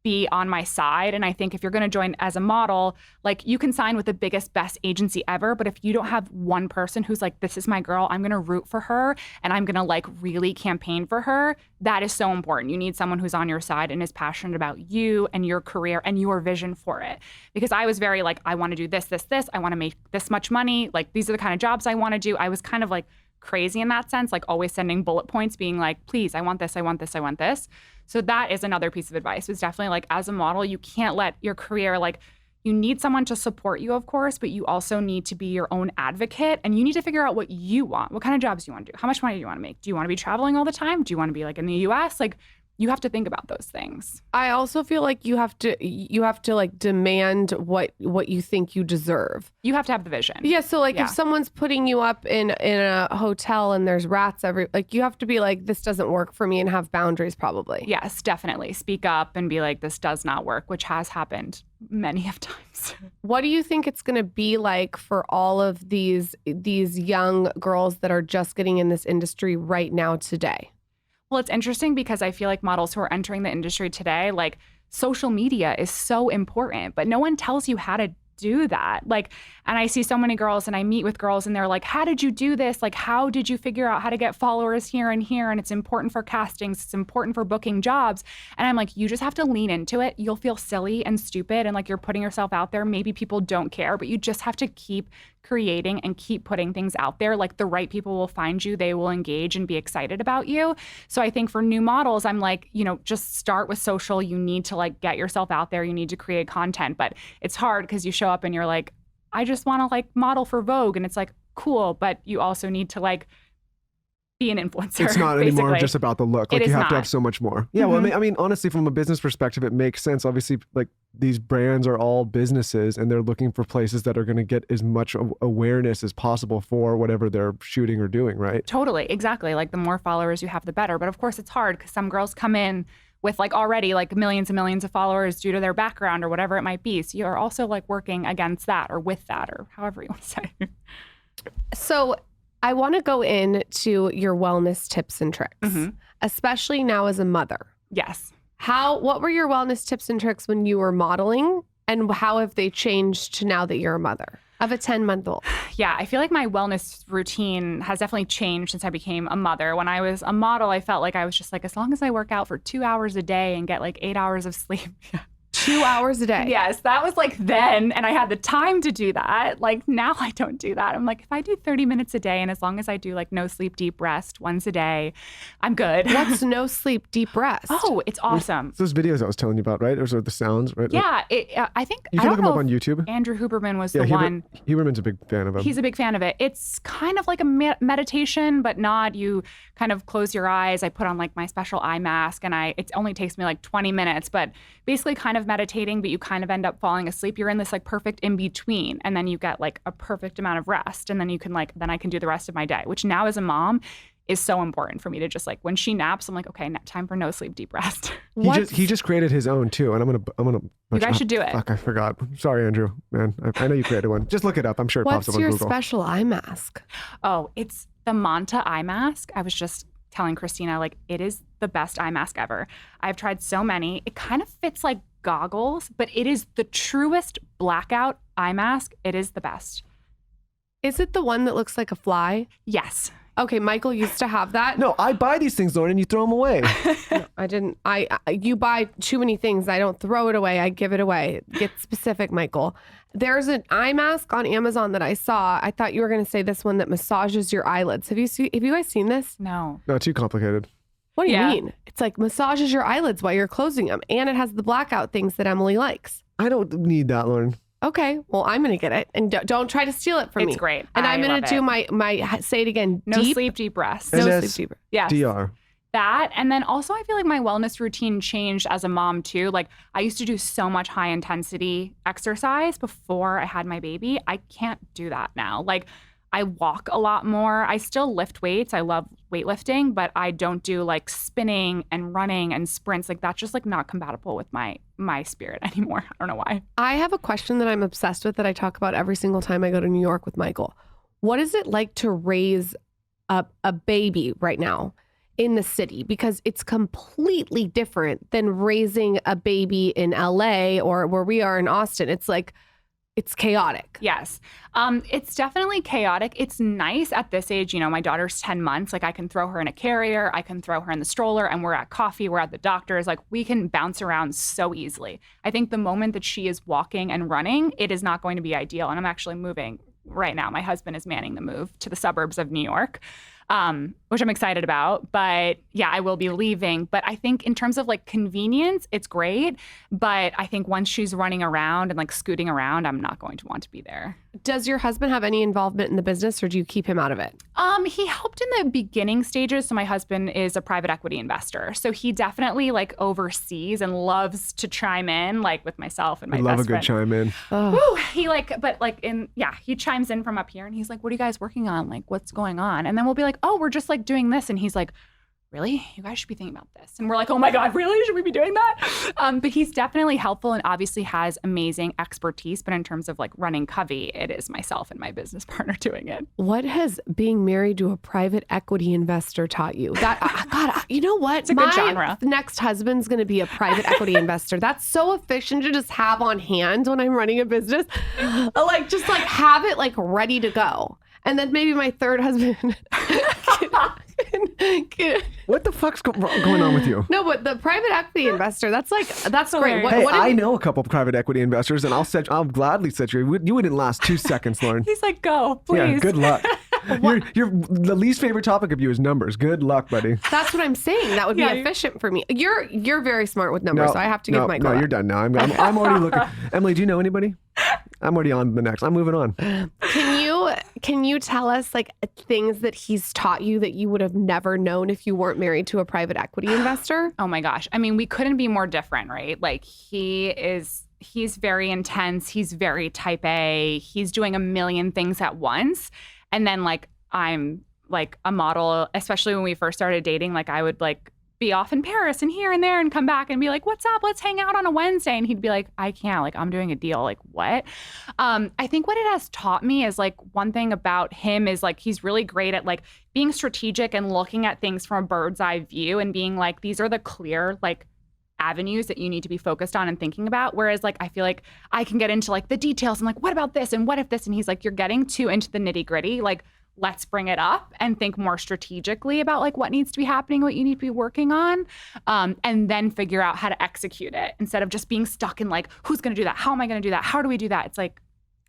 Speaker 2: be on my side. And I think if you're going to join as a model, like you can sign with the biggest, best agency ever. But if you don't have one person who's like, this is my girl, I'm going to root for her and I'm going to like really campaign for her, that is so important. You need someone who's on your side and is passionate about you and your career and your vision for it. Because I was very like, I want to do this. I want to make this much money. Like, these are the kind of jobs I want to do. I was kind of like crazy in that sense, like always sending bullet points being like, please, I want this. So that is another piece of advice. Was definitely like, as a model, you can't let your career, like, you need someone to support you, of course, but you also need to be your own advocate and you need to figure out what you want, what kind of jobs you want to do, how much money do you want to make? Do you want to be traveling all the time? Do you want to be like in the US? Like, you have to think about those things.
Speaker 1: I also feel like you have to like demand what you think you deserve.
Speaker 2: You have to have the vision.
Speaker 1: Yeah. So like if someone's putting you up in a hotel and there's rats like you have to be like, this doesn't work for me and have boundaries probably.
Speaker 2: Yes, definitely. Speak up and be like, this does not work, which has happened many of times.
Speaker 1: What do you think it's going to be like for all of these young girls that are just getting in this industry right now today?
Speaker 2: Well, it's interesting because I feel like models who are entering the industry today, like social media is so important, but no one tells you how to do that. Like, and I see so many girls and I meet with girls and they're like, how did you do this? Like, how did you figure out how to get followers here and here? And it's important for castings. It's important for booking jobs. And I'm like, you just have to lean into it. You'll feel silly and stupid and like you're putting yourself out there. Maybe people don't care, but you just have to keep creating and keep putting things out there. Like the right people will find you. They will engage and be excited about you. So I think for new models, I'm like, just start with social. You need to like get yourself out there. You need to create content, but it's hard because you show up and you're like, I just want to like model for Vogue. And it's like, cool. But you also need to like be an influencer.
Speaker 3: It's not
Speaker 2: basically.
Speaker 3: Anymore just about the look. Like you have to have so much more. Yeah.
Speaker 2: Mm-hmm.
Speaker 3: Well, I mean, honestly, from a business perspective, it makes sense. Obviously, like these brands are all businesses and they're looking for places that are going to get as much awareness as possible for whatever they're shooting or doing, right?
Speaker 2: Totally. Exactly. Like the more followers you have, the better. But of course it's hard because some girls come in with like already like millions and millions of followers due to their background or whatever it might be. So you're also like working against that or with that or however you want to say.
Speaker 1: So I want to go into your wellness tips and tricks, especially now as a mother.
Speaker 2: Yes.
Speaker 1: What were your wellness tips and tricks when you were modeling and how have they changed to now that you're a mother of a 10-month-old?
Speaker 2: Yeah, I feel like my wellness routine has definitely changed since I became a mother. When I was a model, I felt like I was just like, as long as I work out for 2 hours a day and get like 8 hours of sleep.
Speaker 1: 2 hours a day.
Speaker 2: Yes, that was like then, and I had the time to do that. Like now I don't do that. I'm like, if I do 30 minutes a day, and as long as I do like no sleep, deep rest once a day, I'm good.
Speaker 1: What's no sleep, deep rest?
Speaker 2: Oh, it's awesome.
Speaker 3: Those videos I was telling you about, right? Those are the sounds, right?
Speaker 2: Yeah, I think
Speaker 3: You
Speaker 2: I
Speaker 3: can
Speaker 2: don't
Speaker 3: look them
Speaker 2: know
Speaker 3: up on
Speaker 2: if
Speaker 3: YouTube.
Speaker 2: Andrew Huberman was the one.
Speaker 3: Huberman's a big fan of them.
Speaker 2: He's a big fan of it. It's kind of like a meditation, but not. You kind of close your eyes. I put on like my special eye mask, and it only takes me like 20 minutes, but basically kind of meditating, but you kind of end up falling asleep. You're in this like perfect in between, and then you get like a perfect amount of rest, and then you can then I can do the rest of my day, which now as a mom is so important for me to just like when she naps, I'm like, okay, time for no sleep, deep rest.
Speaker 3: He just created his own too, and I'm gonna.
Speaker 2: You guys should do it.
Speaker 3: Fuck, I forgot. Sorry, Andrew. Man, I know you created one. Just look it up. I'm sure it pops up on Google.
Speaker 1: What's your special eye mask?
Speaker 2: Oh, it's the Manta eye mask. I was just telling Christina, like, it is the best eye mask ever. I've tried so many. It kind of fits like goggles, but it is the truest blackout eye mask. It is the best.
Speaker 1: Is it the one that looks like a fly?
Speaker 2: Yes.
Speaker 1: Okay, Michael used to have that.
Speaker 3: No, I buy these things, Lauren, and you throw them away.
Speaker 1: No, I didn't. You buy too many things. I don't throw it away. I give it away. Get specific, Michael. There's an eye mask on Amazon that I saw. I thought you were going to say this one that massages your eyelids. Have you guys seen this?
Speaker 2: No.
Speaker 3: Not too complicated.
Speaker 1: What do you mean? It's like massages your eyelids while you're closing them, and it has the blackout things that Emily likes.
Speaker 3: I don't need that, Lauren.
Speaker 1: Okay, well, I'm going to get it. And don't try to steal it from me.
Speaker 2: It's great.
Speaker 1: And I'm going
Speaker 2: love
Speaker 1: to do
Speaker 2: it.
Speaker 1: my say it again,
Speaker 2: No
Speaker 1: deep.
Speaker 2: sleep, deep rest.
Speaker 1: No
Speaker 3: NS
Speaker 1: sleep, deep.
Speaker 2: Yes.
Speaker 3: DR.
Speaker 2: That. And then also I feel like my wellness routine changed as a mom too. Like I used to do so much high intensity exercise before I had my baby. I can't do that now. Like I walk a lot more. I still lift weights. I love weightlifting, but I don't do like spinning and running and sprints. Like that's just like not compatible with my spirit anymore. I don't know why.
Speaker 1: I have a question that I'm obsessed with that I talk about every single time I go to New York with Michael. What is it like to raise a baby right now in the city? Because it's completely different than raising a baby in LA or where we are in Austin. It's like, it's chaotic.
Speaker 2: Yes. It's definitely chaotic. It's nice at this age. You know, my daughter's 10 months. Like I can throw her in a carrier. I can throw her in the stroller and we're at coffee. We're at the doctor's. Like we can bounce around so easily. I think the moment that she is walking and running, it is not going to be ideal. And I'm actually moving right now. My husband is manning the move to the suburbs of New York. Which I'm excited about. But yeah, I will be leaving. But I think in terms of like convenience, it's great. But I think once she's running around and like scooting around, I'm not going to want to be there.
Speaker 1: Does your husband have any involvement in the business or do you keep him out of it?
Speaker 2: He helped in the beginning stages. So my husband is a private equity investor. So he definitely like oversees and loves to chime in like with myself and my best friend.
Speaker 3: Love a good chime in.
Speaker 2: Woo, he chimes in from up here and he's like, what are you guys working on? Like, what's going on? And then we'll be like, oh, we're just like doing this. And he's like, really? You guys should be thinking about this. And we're like, oh my God, really? Should we be doing that? But he's definitely helpful and obviously has amazing expertise. But in terms of like running Covey, it is myself and my business partner doing it.
Speaker 1: What has being married to a private equity investor taught you? That God, you know what?
Speaker 2: It's a good genre.
Speaker 1: Next husband's going to be a private equity investor. That's so efficient to just have on hand when I'm running a business. Just have it like ready to go. And then maybe my third husband.
Speaker 3: What the fuck's going on with you?
Speaker 1: No, but the private equity investor, that's great.
Speaker 3: Hey, I know a couple of private equity investors, and I'll gladly set you. You wouldn't last 2 seconds, Lauren.
Speaker 2: He's like, go, please.
Speaker 3: Yeah, good luck. The least favorite topic of you is numbers. Good luck, buddy.
Speaker 1: That's what I'm saying. That would be efficient for me. You're very smart with numbers, so I have to give Michael.
Speaker 3: No, you're done now. I'm already looking. Emily, do you know anybody? I'm already on the next. I'm moving on.
Speaker 1: Can you tell us like things that he's taught you that you would have never known if you weren't married to a private equity investor?
Speaker 2: Oh my gosh. I mean, we couldn't be more different, right? Like he's very intense. He's very type A. He's doing a million things at once. And then like I'm like a model, especially when we first started dating, like I would like be off in Paris and here and there and come back and be like, what's up? Let's hang out on a Wednesday. And he'd be like, I can't, like, I'm doing a deal. Like, what? I think what it has taught me is like one thing about him is like, he's really great at like being strategic and looking at things from a bird's eye view and being like, these are the clear, like, avenues that you need to be focused on and thinking about. Whereas like, I feel like I can get into like the details and like, what about this? And what if this? And he's like, you're getting too into the nitty gritty. Like, let's bring it up and think more strategically about like what needs to be happening, what you need to be working on, and then figure out how to execute it instead of just being stuck in like, who's going to do that? How am I going to do that? How do we do that? It's like,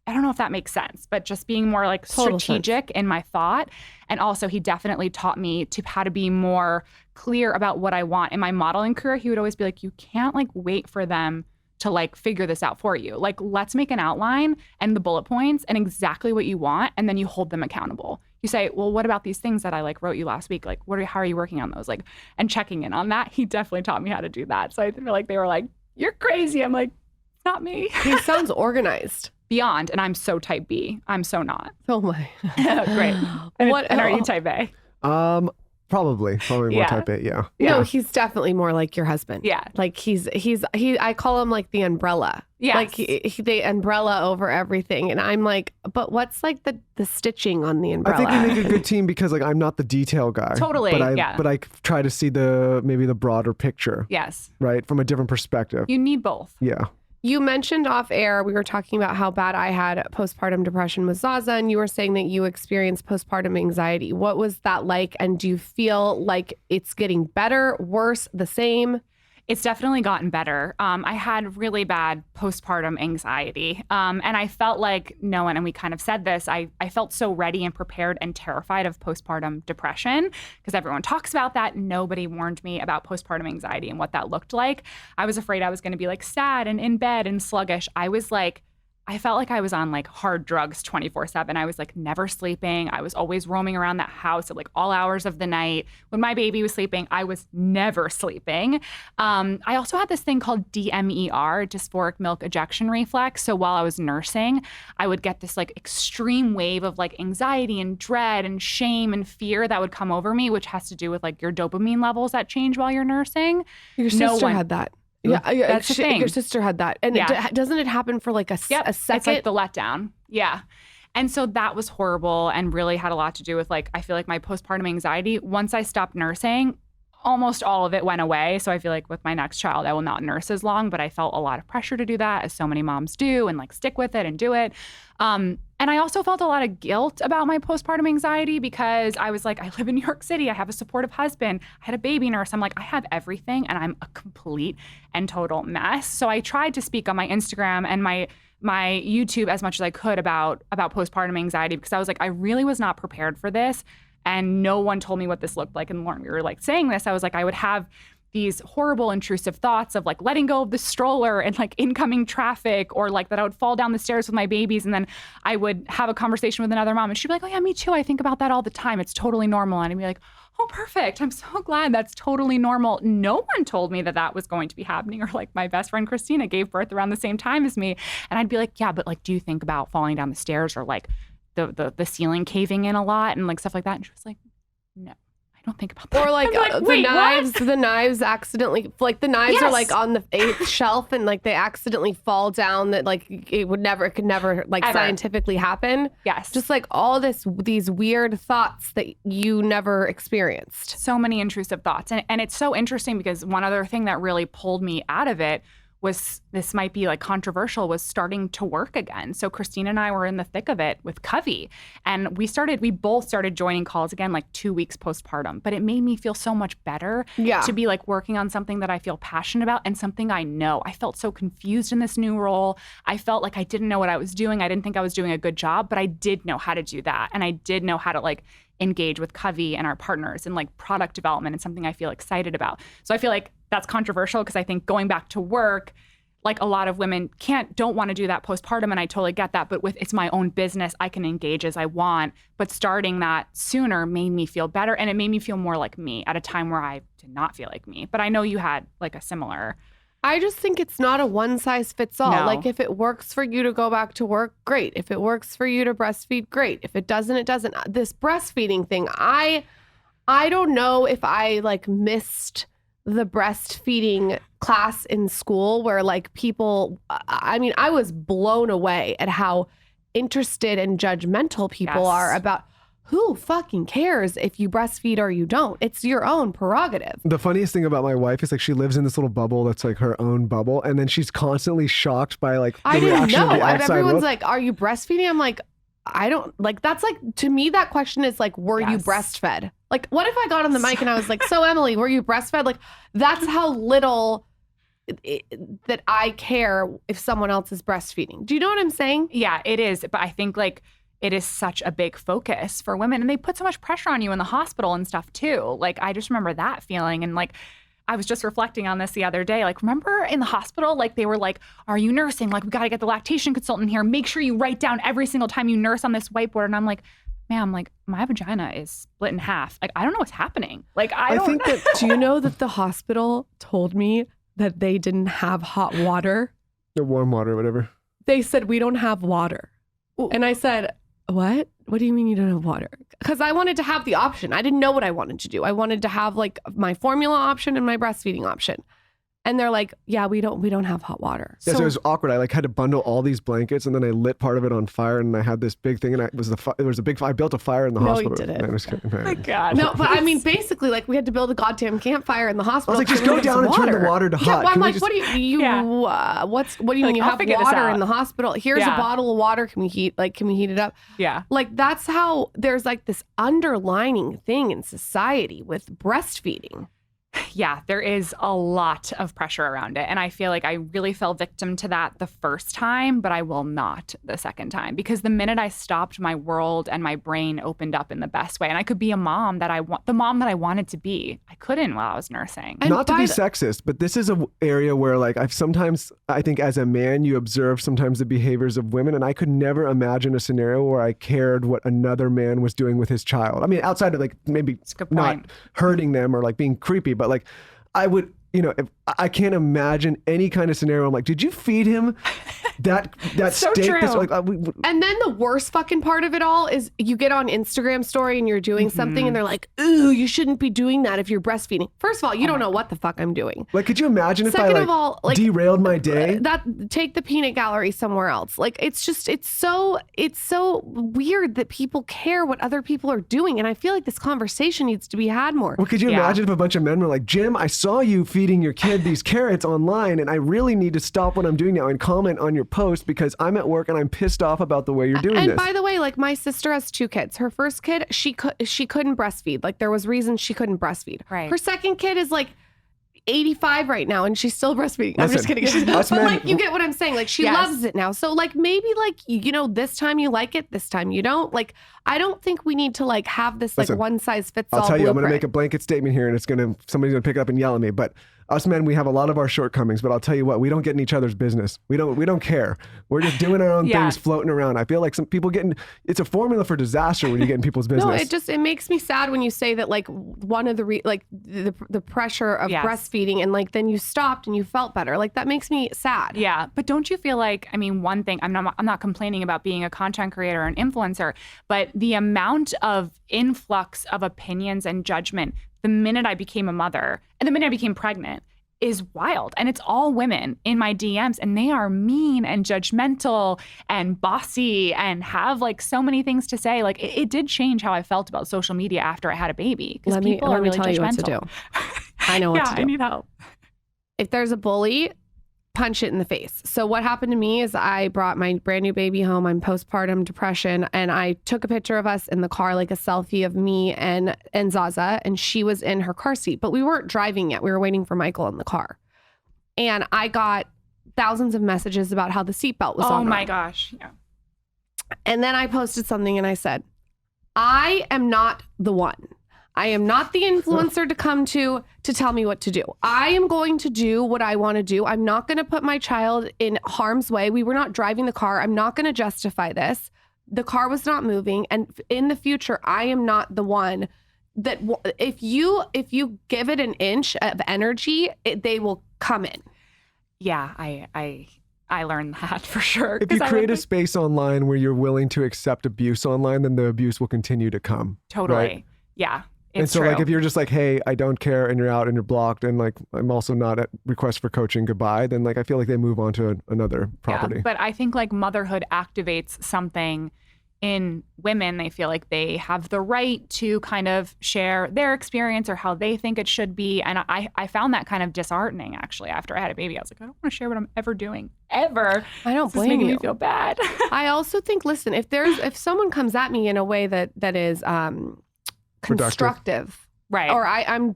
Speaker 2: I don't know if that makes sense, but just being more like strategic in my thought. And also he definitely taught me how to be more clear about what I want. In my modeling career, he would always be like, you can't like wait for them to like figure this out for you. Like, let's make an outline and the bullet points and exactly what you want. And then you hold them accountable. You say, well, what about these things that I like wrote you last week? Like, how are you working on those? Like, and checking in on that. He definitely taught me how to do that. So I feel like they were like, you're crazy. I'm like, not me.
Speaker 1: He sounds organized.
Speaker 2: Beyond. And I'm so type B. I'm so not.
Speaker 1: Oh my.
Speaker 2: Great. And are you type A?
Speaker 3: Probably more type A. Yeah.
Speaker 1: No, he's definitely more like your husband.
Speaker 2: Yeah.
Speaker 1: Like I call him like the umbrella.
Speaker 2: Yes.
Speaker 1: Like the umbrella over everything. And I'm like, but what's like the stitching on the umbrella?
Speaker 3: I think we make a good team because like I'm not the detail guy.
Speaker 2: Totally.
Speaker 3: But I try to see maybe the broader picture.
Speaker 2: Yes.
Speaker 3: Right. From a different perspective.
Speaker 2: You need both.
Speaker 3: Yeah.
Speaker 1: You mentioned off air, we were talking about how bad I had postpartum depression with Zaza, and you were saying that you experienced postpartum anxiety. What was that like? And do you feel like it's getting better, worse, the same?
Speaker 2: It's definitely gotten better. I had really bad postpartum anxiety. And I felt like no one, and we kind of said this, I felt so ready and prepared and terrified of postpartum depression because everyone talks about that. Nobody warned me about postpartum anxiety and what that looked like. I was afraid I was going to be like sad and in bed and sluggish. I felt like I was on like hard drugs 24/7. I was like never sleeping. I was always roaming around that house at like all hours of the night. When my baby was sleeping, I was never sleeping. I also had this thing called DMER, dysphoric milk ejection reflex. So while I was nursing, I would get this like extreme wave of like anxiety and dread and shame and fear that would come over me, which has to do with like your dopamine levels that change while you're nursing.
Speaker 1: Your sister had that. Yeah,
Speaker 2: that's the thing.
Speaker 1: Your sister had that. And doesn't it happen for like a second?
Speaker 2: It's like the letdown. Yeah. And so that was horrible and really had a lot to do with like, I feel like my postpartum anxiety, once I stopped nursing, almost all of it went away. So I feel like with my next child, I will not nurse as long, but I felt a lot of pressure to do that, as so many moms do, and like stick with it and do it. And I also felt a lot of guilt about my postpartum anxiety because I was like, I live in New York City. I have a supportive husband. I had a baby nurse. I'm like, I have everything and I'm a complete and total mess. So I tried to speak on my Instagram and my YouTube as much as I could about postpartum anxiety because I was like, I really was not prepared for this. And no one told me what this looked like. And Lauren, we were like saying this, I was like, I would have these horrible intrusive thoughts of like letting go of the stroller and like incoming traffic, or like that I would fall down the stairs with my babies. And then I would have a conversation with another mom and she'd be like, oh yeah, me too. I think about that all the time. It's totally normal. And I'd be like, oh, perfect. I'm so glad that's totally normal. No one told me that that was going to be happening. Or like my best friend, Christina, gave birth around the same time as me. And I'd be like, yeah, but like, do you think about falling down the stairs or like the ceiling caving in a lot and like stuff like that? And she was like, no. I don't think about that.
Speaker 1: Or like, the knives accidentally, like the knives are like on the 8th shelf and like they accidentally fall down, that like it could never like
Speaker 2: ever
Speaker 1: scientifically happen.
Speaker 2: Yes.
Speaker 1: Just like all these weird thoughts that you never experienced.
Speaker 2: So many intrusive thoughts. And it's so interesting because one other thing that really pulled me out of it was, this might be like controversial, was starting to work again. So Christina and I were in the thick of it with Covey, and we both started joining calls again like 2 weeks postpartum, but it made me feel so much better to be like working on something that I feel passionate about and something I know. I felt so confused in this new role. I felt like I didn't know what I was doing. I didn't think I was doing a good job, but I did know how to do that. And I did know how to like engage with Covey and our partners and like product development and something I feel excited about. So I feel like that's controversial because I think going back to work, like a lot of women don't want to do that postpartum, and I totally get that. But it's my own business, I can engage as I want. But starting that sooner made me feel better, and it made me feel more like me at a time where I did not feel like me. But I know you had like a similar.
Speaker 1: I just think it's not a one size fits all.
Speaker 2: No.
Speaker 1: Like if it works for you to go back to work, great. If it works for you to breastfeed, great. If it doesn't, it doesn't. This breastfeeding thing, I don't know if I like missed the breastfeeding class in school where like people, I mean, I was blown away at how interested and judgmental people are about who fucking cares if you breastfeed or you don't. It's your own prerogative.
Speaker 3: The funniest thing about my wife is like she lives in this little bubble that's like her own bubble, and then she's constantly shocked by like the
Speaker 1: I didn't
Speaker 3: reaction
Speaker 1: know.
Speaker 3: of the outside
Speaker 1: Everyone's
Speaker 3: world.
Speaker 1: like, are you breastfeeding? I'm like, I don't like, that's like, to me, that question is like, were you
Speaker 2: Yes.
Speaker 1: breastfed? Like, what if I got on the mic and I was like, so Emily, were you breastfed? Like, that's how little that I care if someone else is breastfeeding. Do you know what I'm saying?
Speaker 2: Yeah, it is. But I think like it is such a big focus for women, and they put so much pressure on you in the hospital and stuff too. Like, I just remember that feeling. And like, I was just reflecting on this the other day. Like, remember in the hospital, like they were like, are you nursing? Like, we got to get the lactation consultant here. Make sure you write down every single time you nurse on this whiteboard. And I'm like, ma'am, like my vagina is split in half. Like, I don't know what's happening. Like, I don't
Speaker 3: think that
Speaker 1: Do you know that the hospital told me that they didn't have hot water?
Speaker 3: the warm water, whatever.
Speaker 1: They said, we don't have water. And I said, what? What do you mean you don't have water? Because I wanted to have the option. I didn't know what I wanted to do. I wanted to have like my formula option and my breastfeeding option. And they're like, yeah, we don't have hot water.
Speaker 3: Yeah, so it was awkward. I like had to bundle all these blankets, and then I lit part of it on fire, and I had this big thing, and I built a fire in the
Speaker 1: No, you
Speaker 3: hospital.
Speaker 1: didn't.
Speaker 3: No, I'm just kidding.
Speaker 2: Oh my God.
Speaker 1: No, but I mean, basically, like we had to build a goddamn campfire in the
Speaker 3: I
Speaker 1: hospital.
Speaker 3: was like, just
Speaker 1: to
Speaker 3: go
Speaker 1: make
Speaker 3: down and turn the
Speaker 1: water.
Speaker 3: water to
Speaker 1: Yeah,
Speaker 3: hot.
Speaker 1: well, I'm
Speaker 3: Can we
Speaker 1: like,
Speaker 3: just-
Speaker 1: what do you
Speaker 2: Yeah.
Speaker 1: what do you mean
Speaker 2: Like,
Speaker 1: you
Speaker 2: I'll
Speaker 1: have
Speaker 2: figure this
Speaker 1: water
Speaker 2: out.
Speaker 1: in the hospital? Here's
Speaker 2: Yeah.
Speaker 1: a bottle of water. Can we heat it up?
Speaker 2: Yeah.
Speaker 1: Like that's how there's like this underlining thing in society with breastfeeding.
Speaker 2: Yeah, there is a lot of pressure around it. And I feel like I really fell victim to that the first time, but I will not the second time. Because the minute I stopped, my world and my brain opened up in the best way. And I could be a mom the mom that I wanted to be. I couldn't while I was nursing.
Speaker 1: And
Speaker 3: Not to
Speaker 1: by
Speaker 3: be
Speaker 1: the-
Speaker 3: sexist, but this is an area where like I think as a man, you observe sometimes the behaviors of women, and I could never imagine a scenario where I cared what another man was doing with his child. I mean, outside of like maybe
Speaker 2: That's a good
Speaker 3: not
Speaker 2: point.
Speaker 3: hurting them or like being creepy, but like I would, if I can't imagine any kind of scenario. I'm like, did you feed him that
Speaker 2: So
Speaker 3: steak?
Speaker 2: true.
Speaker 3: That's like,
Speaker 1: And then the worst fucking part of it all is you get on Instagram story and you're doing something
Speaker 2: Mm-hmm.
Speaker 1: and they're like, ooh, you shouldn't be doing that if you're breastfeeding. First of all, you don't know what the fuck I'm doing.
Speaker 3: like, could you imagine if
Speaker 1: Second
Speaker 3: I
Speaker 1: of all, like,
Speaker 3: derailed my day?
Speaker 1: Take the peanut gallery somewhere else. Like it's so weird that people care what other people are doing. And I feel like this conversation needs to be had more.
Speaker 3: Well, could you
Speaker 2: Yeah.
Speaker 3: imagine if a bunch of men were like, Jim, I saw you feeding your kid these carrots online, and I really need to stop what I'm doing now and comment on your post because I'm at work and I'm pissed off about the way you're doing
Speaker 1: And
Speaker 3: this.
Speaker 1: by the way, like my sister has 2 kids. Her first kid, she couldn't breastfeed. Like there was reasons she couldn't breastfeed.
Speaker 2: Right.
Speaker 1: Her second kid is like 85 right now and she's still breastfeeding. I'm just
Speaker 3: Listen,
Speaker 1: kidding.
Speaker 3: us
Speaker 1: But
Speaker 3: men-
Speaker 1: like you get what I'm saying. Like she
Speaker 2: Yes.
Speaker 1: loves it now. So like maybe like this time you like it, this time you don't. Like I don't think we need to like have this like
Speaker 3: Listen,
Speaker 1: one size fits all.
Speaker 3: I'll tell you, I'm going to make
Speaker 1: blueprint.
Speaker 3: a blanket statement here, and somebody's going to pick it up and yell at me. But us men, we have a lot of our shortcomings. But I'll tell you what, we don't get in each other's business. We don't care. We're just doing our own
Speaker 2: Yeah.
Speaker 3: things, floating around. I feel like some people it's a formula for disaster when you get in people's business.
Speaker 1: No, it makes me sad when you say that like one of the pressure of
Speaker 2: Yes.
Speaker 1: breastfeeding and like then you stopped and you felt better. Like that makes me sad.
Speaker 2: Yeah, but don't you feel like, I mean, one thing, I'm not complaining about being a content creator or an influencer, but the amount of influx of opinions and judgment the minute I became a mother and the minute I became pregnant is wild. And it's all women in my DMs, and they are mean and judgmental and bossy and have like so many things to say. Like it did change how I felt about social media after I had a baby, because people are really
Speaker 1: tell
Speaker 2: judgmental.
Speaker 1: you what to do. I know what
Speaker 2: Yeah,
Speaker 1: to do.
Speaker 2: I need help.
Speaker 1: If there's a bully, punch it in the face. So what happened to me is I brought my brand new baby home. I'm postpartum depression, and I took a picture of us in the car, like a selfie of me and Zaza, and she was in her car seat, but we weren't driving yet. We were waiting for Michael in the car, and I got thousands of messages about how the seatbelt was on.
Speaker 2: Oh my
Speaker 1: wrong.
Speaker 2: gosh. Yeah.
Speaker 1: And then I posted something and I said, I am not the one. I am not the influencer to come to tell me what to do. I am going to do what I want to do. I'm not going to put my child in harm's way. We were not driving the car. I'm not going to justify this. The car was not moving. And in the future, I am not the one that if you give it an inch of energy, they will come in.
Speaker 2: Yeah, I learned that for sure.
Speaker 3: if you
Speaker 2: 'Cause I
Speaker 3: create a
Speaker 2: would-
Speaker 3: space online where you're willing to accept abuse online, then the abuse will continue to come.
Speaker 2: Totally.
Speaker 3: Right?
Speaker 2: Yeah.
Speaker 3: And
Speaker 2: It's
Speaker 3: so,
Speaker 2: true.
Speaker 3: like, if you're just like, hey, I don't care, and you're out and you're blocked, and like, I'm also not at request for coaching, goodbye, then like, I feel like they move on to another property.
Speaker 2: Yeah, but I think like motherhood activates something in women, they feel like they have the right to kind of share their experience or how they think it should be. And I found that kind of disheartening, actually, after I had a baby. I was like, I don't want to share what I'm ever doing, ever.
Speaker 1: I don't
Speaker 2: This is
Speaker 1: blame
Speaker 2: making
Speaker 1: you.
Speaker 2: me feel bad.
Speaker 1: I also think, listen, if someone comes at me in a way that is constructive,
Speaker 2: Right.
Speaker 1: or I'm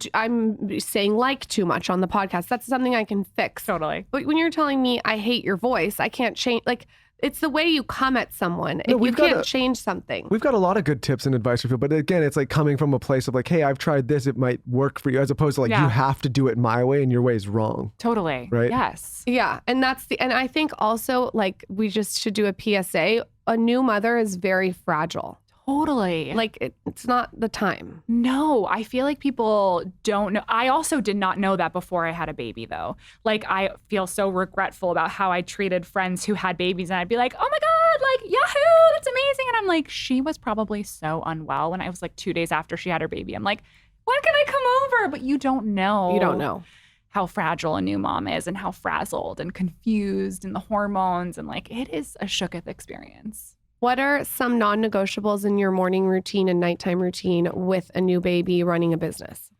Speaker 1: saying like too much on the podcast, that's something I can fix.
Speaker 2: Totally.
Speaker 1: But when you're telling me I hate your voice, I can't change. Like, it's the way you come at someone.
Speaker 3: No,
Speaker 1: You can't change something.
Speaker 3: We've got a lot of good tips and advice for people, but again, it's like coming from a place of like, hey, I've tried this, it might work for you, as opposed to like, you have to do it my way and your way is wrong.
Speaker 2: Totally.
Speaker 3: Right?
Speaker 2: Yes.
Speaker 1: Yeah. And I think also, like, we just should do a PSA. A new mother is very fragile.
Speaker 2: Totally.
Speaker 1: Like, it's not the time.
Speaker 2: No, I feel like people don't know. I also did not know that before I had a baby, though. Like, I feel so regretful about how I treated friends who had babies, and I'd be like, oh my God, like, yahoo, that's amazing. And I'm like, she was probably so unwell when I was like 2 days after she had her baby. I'm like, when can I come over? But you don't know.
Speaker 1: You don't know
Speaker 2: how fragile a new mom is and how frazzled and confused and the hormones. And like, it is a shooketh experience.
Speaker 1: What are some non-negotiables in your morning routine and nighttime routine with a new baby running a business?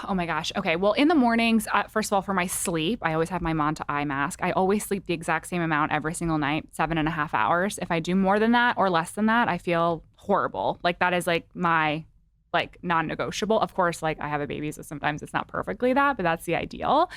Speaker 2: Oh my gosh. Okay. Well, in the mornings, first of all, for my sleep, I always have my Manta eye mask. I always sleep the exact same amount every single night, 7.5 hours. If I do more than that or less than that, I feel horrible. Like, that is like my non-negotiable. Of course, like, I have a baby, so sometimes it's not perfectly that, but that's the ideal.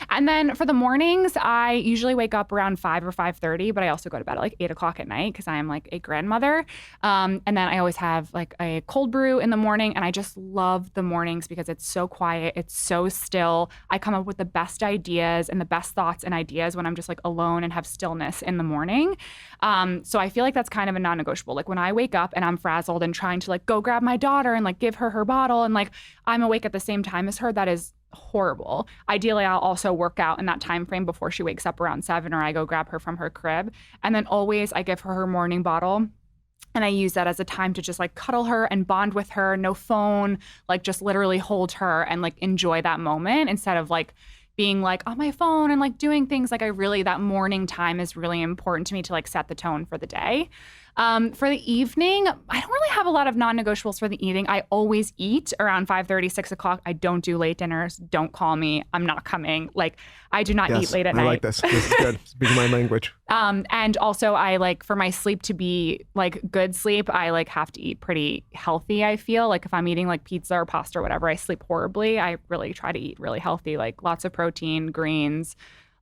Speaker 2: And then for the mornings, I usually wake up around 5 or 5:30, but I also go to bed at like 8 o'clock at night because I am like a grandmother. And then I always have like a cold brew in the morning, and I just love the mornings because it's so quiet, it's so still. I come up with the best ideas and the best thoughts and ideas when I'm just like alone and have stillness in the morning. So I feel like that's kind of a non-negotiable. Like, when I wake up and I'm frazzled and trying to like go grab my daughter and like give her bottle and like I'm awake at the same time as her, that is horrible. Ideally, I'll also work out in that time frame before she wakes up around 7, or I go grab her from her crib. And then always I give her morning bottle. And I use that as a time to just like cuddle her and bond with her, no phone, like just literally hold her and like enjoy that moment instead of like being like on my phone and like doing things. Like, that morning time is really important to me to like set the tone for the day. For the evening, I don't really have a lot of non-negotiables for the evening. I always eat around 5:30, 6 o'clock. I don't do late dinners. Don't call me. I'm not coming. Like, I do not eat late at night.
Speaker 3: I like this. This is good. Speaking my language.
Speaker 2: And also, I like for my sleep to be like good sleep, I like have to eat pretty healthy, I feel. Like, if I'm eating like pizza or pasta or whatever, I sleep horribly. I really try to eat really healthy, like lots of protein, greens,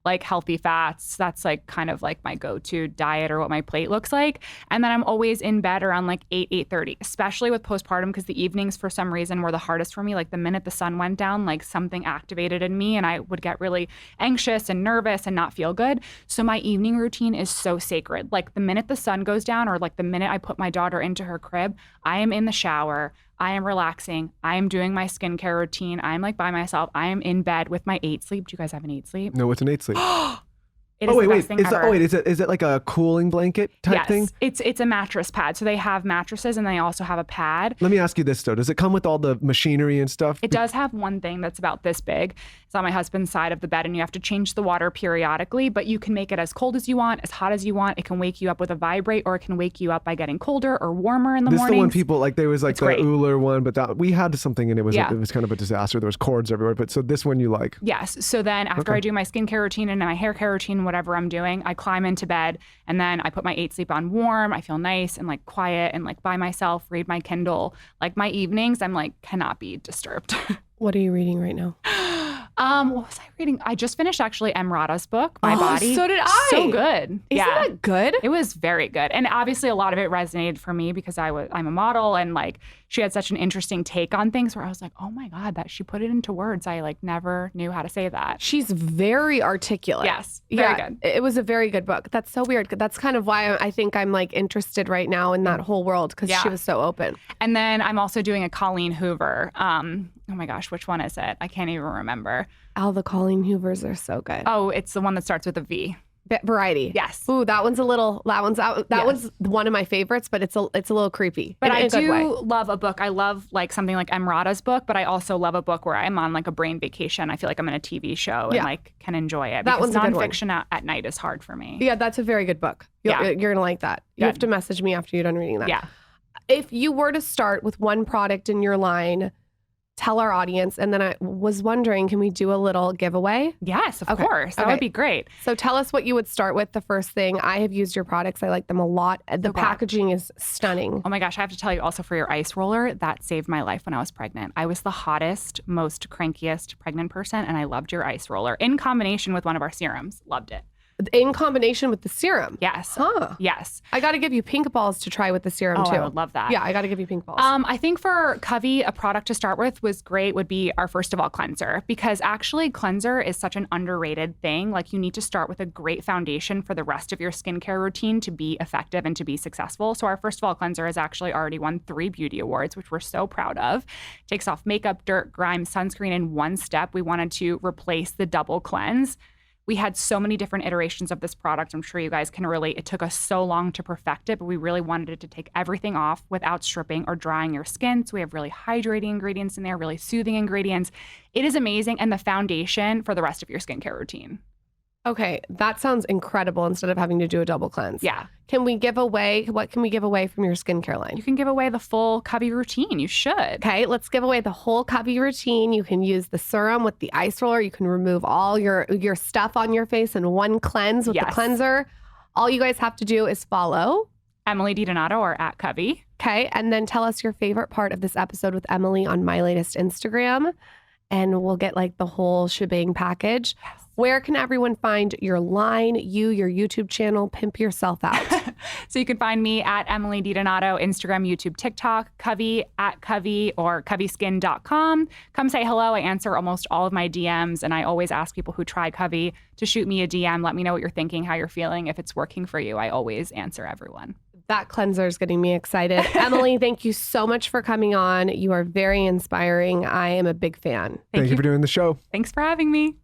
Speaker 2: like healthy fats. That's like kind of like my go-to diet or what my plate looks like. And then I'm always in bed around like 8:30, especially with postpartum, because the evenings for some reason were the hardest for me. Like, the minute the sun went down, like something activated in me and I would get really anxious and nervous and not feel good. So my evening routine is so sacred. Like, the minute the sun goes down, or like the minute I put my daughter into her crib, I am in the shower, I am relaxing, I am doing my skincare routine, I'm like by myself, I am in bed with my 8 sleep. Do you guys have an 8 sleep?
Speaker 3: No, what's an 8 sleep?
Speaker 2: It is the best thing ever.
Speaker 3: Is it like a cooling blanket type thing?
Speaker 2: Yes, it's a mattress pad. So they have mattresses and they also have a pad.
Speaker 3: Let me ask you this though. Does it come with all the machinery and stuff?
Speaker 2: It does have one thing that's about this big. It's on my husband's side of the bed, and you have to change the water periodically, but you can make it as cold as you want, as hot as you want. It can wake you up with a vibrate, or it can wake you up by getting colder or warmer in the morning.
Speaker 3: This is the one people, like, there was like
Speaker 2: It's
Speaker 3: the
Speaker 2: great.
Speaker 3: Uller one, but we had something and it was kind of a disaster. There was cords everywhere. But so this one you like?
Speaker 2: Yes. So then after
Speaker 3: Okay.
Speaker 2: I do my skincare routine and my hair care routine, whatever I'm doing, I climb into bed and then I put my 8 sleep on warm. I feel nice and like quiet and like by myself, read my Kindle. Like, my evenings, I'm like, cannot be disturbed.
Speaker 1: What are you reading right now?
Speaker 2: What was I reading? I just finished actually Emrata's book, My Body.
Speaker 1: So did I.
Speaker 2: So good.
Speaker 1: Isn't that good?
Speaker 2: It was very good. And obviously a lot of it resonated for me because I'm a model, and like she had such an interesting take on things where I was like, oh my God, that she put it into words. I like never knew how to say that.
Speaker 1: She's very articulate.
Speaker 2: Yes. Very good.
Speaker 1: It was a very good book. That's so weird. That's kind of why I think I'm like interested right now in that whole world, because she was so open.
Speaker 2: And then I'm also doing a Colleen Hoover. Oh my gosh, which one is it? I can't even remember.
Speaker 1: All the Colleen Hoovers are so good.
Speaker 2: Oh, it's the one that starts with a V.
Speaker 1: Variety.
Speaker 2: Yes.
Speaker 1: Ooh, that one's that
Speaker 2: Yes.
Speaker 1: one's one of my favorites, but it's a little creepy.
Speaker 2: But
Speaker 1: in
Speaker 2: I
Speaker 1: a good way.
Speaker 2: do love a book. I love like something like Emrata's book, but I also love a book where I'm on like a brain vacation. I feel like I'm in a TV show and like can enjoy it.
Speaker 1: That
Speaker 2: because
Speaker 1: one's a good one.
Speaker 2: nonfiction at night is hard for me.
Speaker 1: Yeah, that's a very good book. You're going to like that. You have to message me after you're done reading that.
Speaker 2: Yeah.
Speaker 1: If you were to start with one product in your line, tell our audience. And then I was wondering, can we do a little giveaway?
Speaker 2: Yes, of course. That would be great.
Speaker 1: So tell us what you would start with. The first thing, I have used your products. I like them a lot. The packaging is stunning.
Speaker 2: Oh my gosh, I have to tell you also for your ice roller, that saved my life when I was pregnant. I was the hottest, most crankiest pregnant person, and I loved your ice roller in combination with one of our serums. Loved it.
Speaker 1: In combination with the serum?
Speaker 2: Yes.
Speaker 1: Huh.
Speaker 2: Yes.
Speaker 1: I got to give you pink balls to try with the serum too.
Speaker 2: I would love that.
Speaker 1: Yeah, I got to give you pink balls.
Speaker 2: I think for Covey, a product to start with would be our first of all cleanser, because actually cleanser is such an underrated thing. Like you need to start with a great foundation for the rest of your skincare routine to be effective and to be successful. So our first of all cleanser has actually already won 3 beauty awards, which we're so proud of. Takes off makeup, dirt, grime, sunscreen in one step. We wanted to replace the double cleanse. We had so many different iterations of this product. I'm sure you guys can relate. It took us so long to perfect it, but we really wanted it to take everything off without stripping or drying your skin. So we have really hydrating ingredients in there, really soothing ingredients. It is amazing and the foundation for the rest of your skincare routine.
Speaker 1: Okay, that sounds incredible instead of having to do a double cleanse.
Speaker 2: Yeah.
Speaker 1: What can we give away from your skincare line?
Speaker 2: You can give away the full Covey routine. You should.
Speaker 1: Okay, let's give away the whole Covey routine. You can use the serum with the ice roller. You can remove all your stuff on your face in one cleanse with the cleanser. All you guys have to do is follow
Speaker 2: Emily DiDonato or at Covey.
Speaker 1: Okay, and then tell us your favorite part of this episode with Emily on My Latest Instagram, and we'll get like the whole shebang package. Yes. Where can everyone find your line, your YouTube channel, Pimp Yourself Out?
Speaker 2: So you can find me at Emily DiDonato, Instagram, YouTube, TikTok, Covey at Covey or coveyskin.com. Come say hello. I answer almost all of my DMs, and I always ask people who try Covey to shoot me a DM. Let me know what you're thinking, how you're feeling. If it's working for you, I always answer everyone.
Speaker 1: That cleanser is getting me excited. Emily, thank you so much for coming on. You are very inspiring. I am a big fan.
Speaker 3: Thank you for doing the show.
Speaker 2: Thanks for having me.